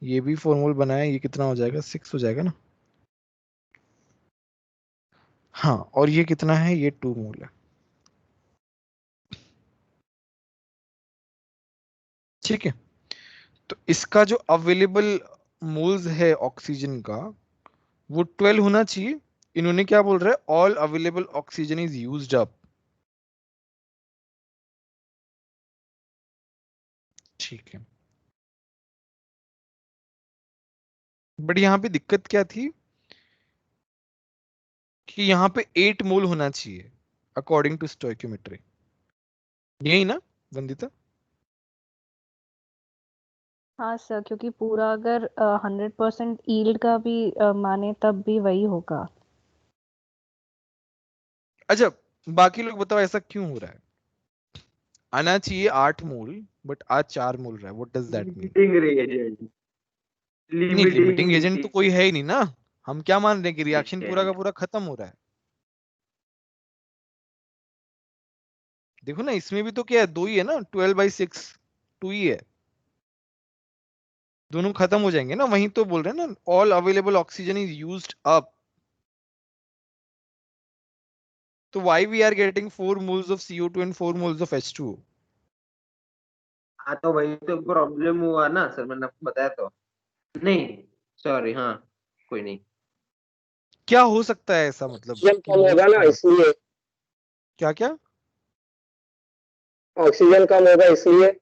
ये भी 4 मोल बनाया, ये कितना हो जाएगा, 6 हो जाएगा ना। हाँ, और ये कितना है, ये 2 मोल है। ठीक है, तो इसका जो अवेलेबल मोल्स है ऑक्सीजन का वो 12 होना चाहिए। इन्होंने क्या बोल रहा है, all available oxygen is used up. ठीक है, बट यहाँ पे दिक्कत क्या थी कि यहाँ पे 8 मोल होना चाहिए अकॉर्डिंग टू स्टोइकियोमेट्री, यही ना वंदिता? हाँ सर, क्योंकि पूरा अगर 100% ईल्ड का भी माने तब भी वही होगा। अच्छा, बाकी लोग बताओ ऐसा क्यों हो रहा है? आना चाहिए 8 मोल बट आज 4 मोल रहा है, what does that mean? Limiting reagent, नहीं, लिमिटिंग एजेंट तो लिमिटिंग कोई है ही नहीं ना। हम क्या मान रहे हैं कि रिएक्शन पूरा का पूरा खत्म हो रहा है? देखो ना, इसमें भी तो क्या है, 2 ही है ना, 12/6 2 ही है, दोनों खत्म हो जाएंगे ना। वहीं तो बोल रहे हैं ना, all available oxygen is used up. तो why we are getting 4 moles of CO2 and 4 moles of H2O? हाँ तो वही तो प्रॉब्लम हुआ ना सर, मैंने आपको बताया तो। नहीं, सॉरी, हाँ कोई नहीं। क्या हो सकता है ऐसा, मतलब ऑक्सीजन कि कम मोल्स होगा ना कम हो? इसलिए, क्या क्या? ऑक्सीजन कम होगा इसलिए।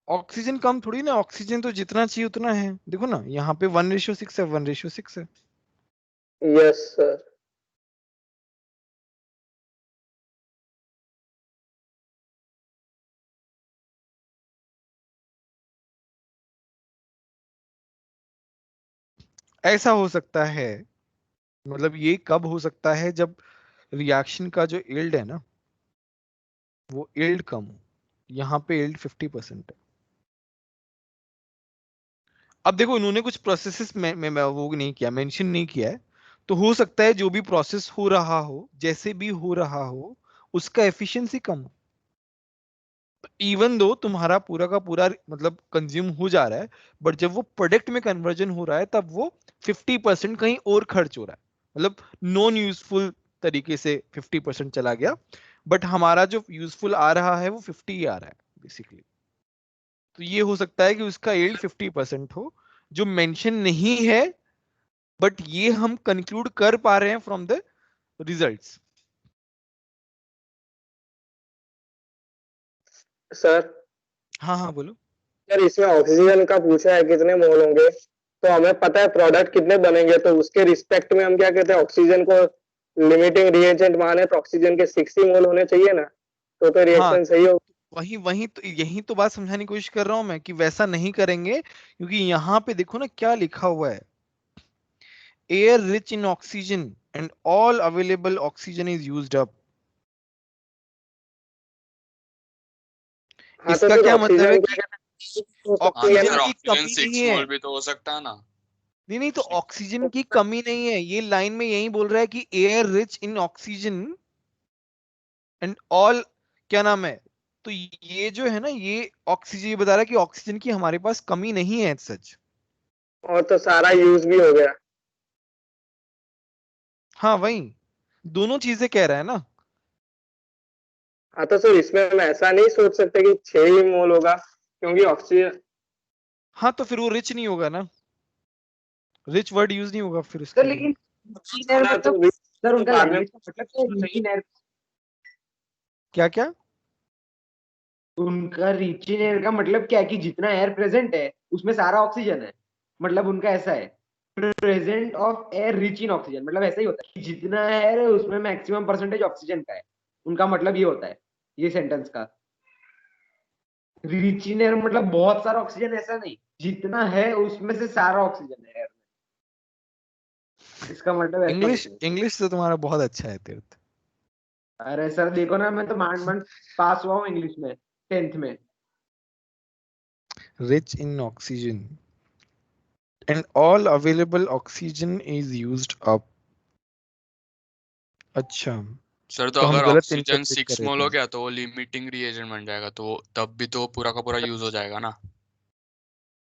ऑक्सीजन कम थोड़ी ना, ऑक्सीजन तो जितना चाहिए उतना है। देखो ना, यहाँ पे 1:6 है, 1:6 है। Yes sir. ऐसा हो सकता है, मतलब ये कब हो सकता है, जब रिएक्शन का जो यील्ड है ना वो यील्ड कम हो। यहाँ पे यील्ड 50% है। अब देखो, इन्होंने कुछ प्रोसेसेस में वो नहीं किया, मेंशन नहीं किया है। तो हो सकता है जो भी प्रोसेस हो रहा हो, जैसे भी हो रहा हो, उसका एफिशिएंसी कम हो। इवन दो तुम्हारा पूरा का पूरा मतलब कंज्यूम हो जा रहा है, बट जब वो प्रोडक्ट में कन्वर्जन हो रहा है तब वो 50% कहीं और खर्च हो रहा है, मतलब नॉन यूजफुल तरीके से 50% चला गया, बट हमारा जो यूजफुल आ रहा है वो 50 ही आ रहा है बेसिकली। तो ये हो सकता है कि उसका यील्ड 50% हो, जो मेंशन नहीं है, बट ये हम कंक्लूड कर पा रहे हैं फ्रॉम द रिजल्ट्स। सर हाँ हाँ बोलो। सर इसमें ऑक्सीजन का पूछा है कितने मोल होंगे, तो हमें पता है प्रोडक्ट कितने बनेंगे, तो उसके रिस्पेक्ट में हम क्या कहते हैं, ऑक्सीजन को लिमिटिंग रिएजेंट माने तो ऑक्सीजन के 6 ही मोल होने चाहिए ना, तो हाँ, रिएक्शन सही हो। वही वही तो यही तो बात समझाने की कोशिश कर रहा हूं मैं कि वैसा नहीं करेंगे, क्योंकि यहाँ पे देखो ना क्या लिखा हुआ है, air rich in oxygen and all available oxygen is used up. हाँ तो इसका फिर क्या मतलब है ऑक्सीजन कि क्या कहते हैं, हो हाँ सकती तो है ऑक्सीजन फिर ना। की ऑक्सीजन कमी नहीं 6 है। मोल भी तो हो सकता है ना। नहीं नहीं, तो ऑक्सीजन की कमी नहीं है, ये लाइन में यही बोल रहा है कि air rich in oxygen and all, क्या नाम है, तो ये जो है ना, ये ऑक्सीजन, ये बता रहा है कि ऑक्सीजन की हमारे पास कमी नहीं है सच। और तो सारा यूज भी हो गया। हाँ वही, दोनों चीजें कह रहा है ना। हाँ तो सर इसमें हम ऐसा नहीं सोच सकते कि 6 ही मोल होगा, क्योंकि ऑक्सीजन। हाँ तो फिर वो रिच नहीं होगा ना, रिच वर्ड यूज नहीं होगा फिर सर उसके लिए। लेकिन engineer तो मतलब सर उनका बाद में लैंग्वेज का मतलब क्या है? engineer, क्या क्या? उनका रिच इन एयर का मतलब क्या है कि जितना एयर प्रेजेंट है उसमें सारा ऑक्सीजन है, मतलब उनका ऐसा है, present of air rich in oxygen, मतलब ऐसा ही होता है कि जितना एयर है उसमें मैक्सिमम परसेंटेज ऑक्सीजन का है, उनका मतलब ये होता है ये सेंटेंस का। रिच इन एयर मतलब बहुत सारा ऑक्सीजन ऐसा नहीं, जितना है उसमें से सारा ऑक्सीजन है एयर में, इसका मतलब ऐसा इंग्लिश कुछ है। इंग्लिश तो तुम्हारा बहुत अच्छा है तीर्थ। अरे सर देखो ना, मैं तो માંડ માંડ पास हुआ हूँ इंग्लिश में 10th में। Rich in oxygen and all available oxygen is used up. अच्छा, सर तो तो हम अगर गलत ऑक्सीजन इंटरप्रेट कर 6 रहे मोल थे। हो गया तो वो लिमिटिंग रिएजेंट बन जाएगा, तो तब भी तो पूरा का पूरा यूज हो जाएगा ना।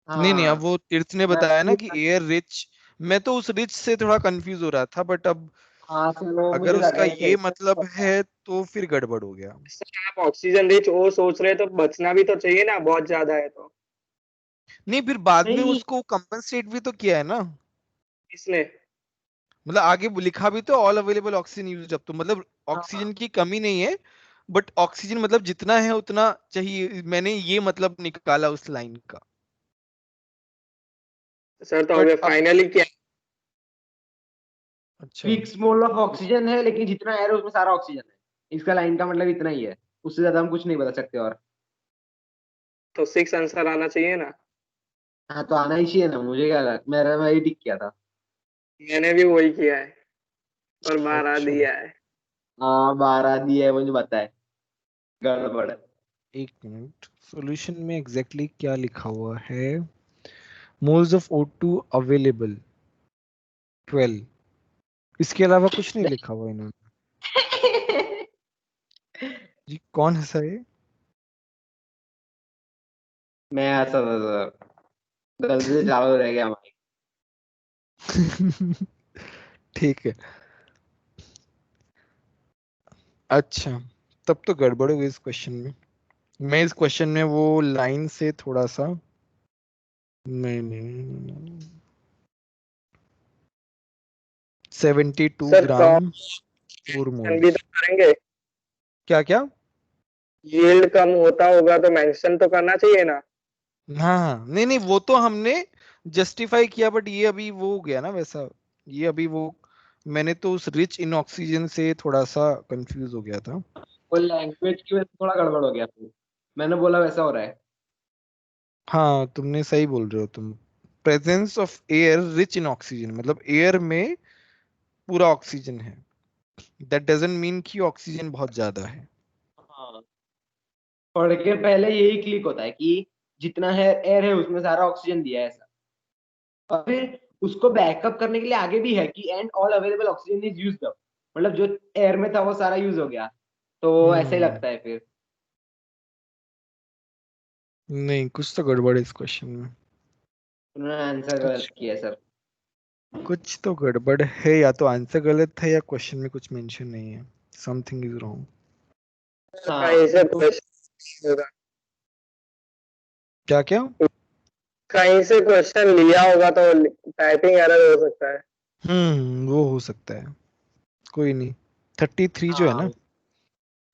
नहीं अब वो तीर्थ ने बताया ना कि मैं- एयर रिच, मैं तो उस रिच से थोड़ा कंफ्यूज हो रहा था, बट अब हाँ चलो, अगर मुझे उसका लगा ये मतलब है तो फिर गड़बड़ हो गया। आप ऑक्सीजन रिच वो सोच रहे तो बचना भी तो चाहिए ना, बहुत ज्यादा है तो। नहीं, फिर बाद में नहीं उसको कंपनसेट भी तो किया है ना, इसने मतलब आगे लिखा भी तो all available oxygen use up, तो मतलब हाँ, ऑक्सीजन की कमी नहीं है, बट ऑक्सीजन मतलब जितना है उतना चाहिए, मैंने ये मतलब निकाला उस लाइन का। सर तो बट अभी अब फाइनली क्या? अच्छा, फिक्स मोल ऑफ ऑक्सीजन है, लेकिन जितना एयर है उसमें सारा ऑक्सीजन है। इसका लाइन का मतलब इतना ही है, उससे ज्यादा हम कुछ नहीं बता सकते। और तो 6 आंसर आना चाहिए ना। हाँ, तो आना ही चाहिए ना, मुझे क्या लगा, मैं ही टिक किया था। मैंने भी वही किया है और 12 अच्छा, दिया है। हाँ, 12 दी है, मुझे पता है, गड़बड़ है। एक मिनट, सॉल्यूशन में एग्जैक्टली क्या लिखा हुआ है? मोल्स ऑफ O2 अवेलेबल 12, इसके अलावा कुछ नहीं लिखा हुआ इन्होंने। जी कौन है सर ये? मैं ऐसा था सर, गलती से चालू रह गया हमारी। ठीक है, अच्छा, तब तो गड़बड़ हो गई इस क्वेश्चन में। मैं इस क्वेश्चन में वो लाइन से थोड़ा सा, नहीं 72 सर ग्राम फोर कम भी मोल्स। तो करेंगे। क्या क्या? यील्ड कम होता होगा तो मेंशन तो करना चाहिए ना। हाँ, नहीं वो तो हमने जस्टिफाई किया, बट ये अभी वो हो गया ना वैसा, ये अभी वो, मैंने तो उस रिच इन ऑक्सीजन से थोड़ा सा कंफ्यूज हो गया था। वो लैंग्वेज की वजह से थोड़ा गड़बड़ हो गया फिर, मैंने बोला वैसा हो रहा है। हाँ, तुमने सही बोल रहे हो तुम। Presence of air rich in oxygen मतलब एयर में पूरा ऑक्सीजन है, दैट डजंट मीन कि ऑक्सीजन बहुत ज्यादा है। हाँ, पढ़ के पहले यही क्लिक होता है कि जितना है एयर है उसमें सारा ऑक्सीजन दिया है ऐसा। और फिर उसको बैकअप करने के लिए आगे भी है कि and all available oxygen is used up, मतलब जो एयर में था वो सारा यूज हो गया, तो ऐसे ही हम्म, लगता है फिर। नहीं कुछ तो गड़बड़ है इस क्वेश्चन में, उन्होंने आंसर कुछ गलत किया सर। कुछ तो गड़बड़ है, या तो आंसर गलत है या क्वेश्चन में कुछ मेंशन नहीं है, समथिंग इज रॉन्ग। कहीं से हाँ, क्वेश्चन होगा, क्या क्या? कहीं से क्वेश्चन लिया होगा तो टाइपिंग एरर हो सकता है। वो हो सकता है, कोई नहीं। 33 जो है ना, हाँ,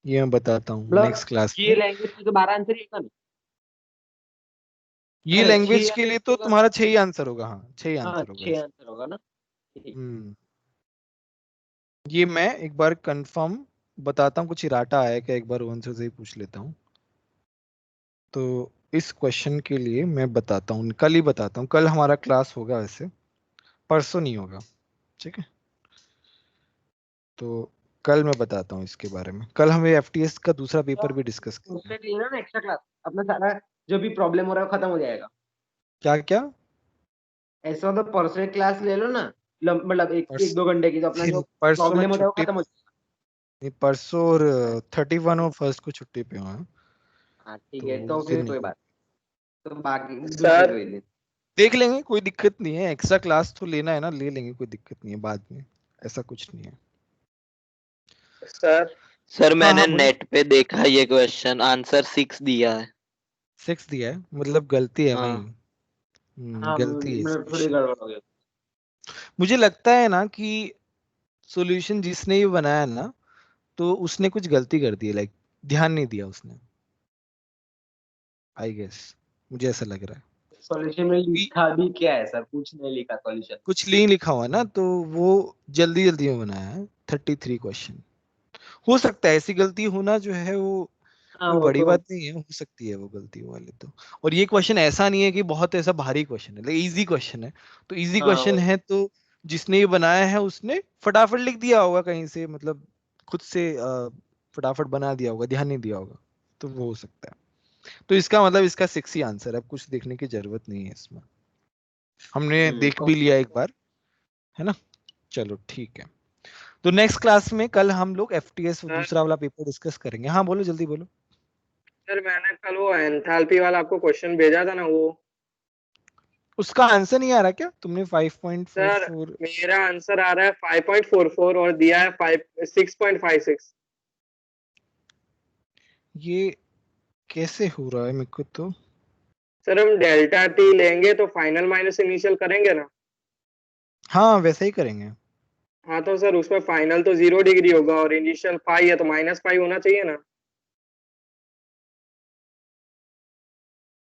ये मैं बताता हूँ मतलब नेक्स्ट क्लास ये में। लैंग्वेज के तो 12 आंसर ही होगा ना। ये लैंग्वेज 6 के लिए आंसर तो होगा ना। तुम्हारा 6 ही आंसर होगा, हाँ 6 ही हाँ, आंसर होगा 6 इसका। आंसर होगा ना। ठीक। हम्म, ये मैं एक बार कंफर्म बताता हूँ, कुछ इराटा आया क्या एक बार वंश से ही पूछ लेता हूँ। तो इस क्वेश्चन के लिए मैं बताता हूँ, कल ही बताता हूँ, कल हमारा क्लास होगा वैसे, परसों नहीं होगा, ठीक है? तो कल मैं बताता हूँ इसके बारे में, कल हमें एफटीएस का दूसरा पेपर भी डिस्कस करना है। परफेक्ट लेना ना एक्स्ट्रा क्लास, अपना सारा जो भी प्रॉब्लम हो रहा है वो खत्म हो जाएगा। क्या क्या? ऐसा तो परसों एक क्लास ले लो ना, मतलब एक परस, 2 घंटे की, तो अपना जो परसों में प्रॉब्लम होता है वो छुट्टी, खत्म हो नहीं परसों और जाएगा। 31 और फर्स्ट को छुट्टी पे हुआ है, हाँ ठीक तो है, तो उस दिन फिर नहीं कोई हो। बात, तो बाकी दूसरे सर कोई दिन। देख लेंगे, कोई दिक्कत नहीं है, एक्स्ट्रा क्लास तो लेना है ना, ले लेंगे, कोई दिक्कत नहीं है बाद में, ऐसा कुछ नहीं है। सर सर हाँ मैंने हाँ बोलो। नेट पे देखा ये क्वेश्चन, आंसर 6 दिया है। 6 दिया है, मतलब गलती है वही। हाँ। हाँ, गलती है इस मतलब थोड़ी क्वेश्चन। गड़बड़ हो गई। मुझे लगता है ना कि सॉल्यूशन जिसने ये बनाया ना, तो उसने कुछ गलती कर दी है, लाइक ध्यान नहीं दिया उसने, आई गेस, मुझे ऐसा लग रहा है सॉल्यूशन में कि लिखा भी क्या है सर, कुछ नहीं लिखा सॉल्यूशन। कुछ नहीं लिखा हुआ ना, तो वो जल्दी जल्दी में बनाया है 33 क्वेश्चन। हो सकता है ऐसी गलती होना जो है वो हाँ, कोई वो बड़ी तो। बात नहीं है, हो सकती है वो गलती वाले तो। और ये क्वेश्चन ऐसा नहीं है कि बहुत ऐसा भारी क्वेश्चन है, इजी क्वेश्चन है, तो इजी हाँ, क्वेश्चन है तो जिसने ये बनाया है उसने फटाफट लिख दिया होगा कहीं से, मतलब खुद से फटाफट बना दिया होगा, ध्यान नहीं दिया होगा, तो वो हो सकता है। तो इसका मतलब इसका 6 ही आंसर है, अब कुछ देखने की जरूरत नहीं है इसमें, हमने देख भी लिया एक बार, है ना? चलो ठीक है, तो नेक्स्ट क्लास में कल हम लोग एफटीएस सर दूसरा वाला पेपर डिस्कस करेंगे। हाँ बोलो, जल्दी बोलो। सर मैंने कल वो एंथैल्पी वाला आपको क्वेश्चन भेजा था ना, वो उसका आंसर नहीं आ रहा क्या? तुमने सर 5.44 मेरा आंसर आ रहा है 5.44 और दिया है 6.56। ये कैसे हो रहा है मेरे को तो? सर हम डेल्टा टी लेंगे तो फाइनल माइनस इनिशियल करेंगे ना। हाँ वैसे ही करेंगे। हाँ तो सर उसमें फाइनल तो 0 डिग्री होगा और इनिशियल पाई है तो -पाई होना चाहिए ना।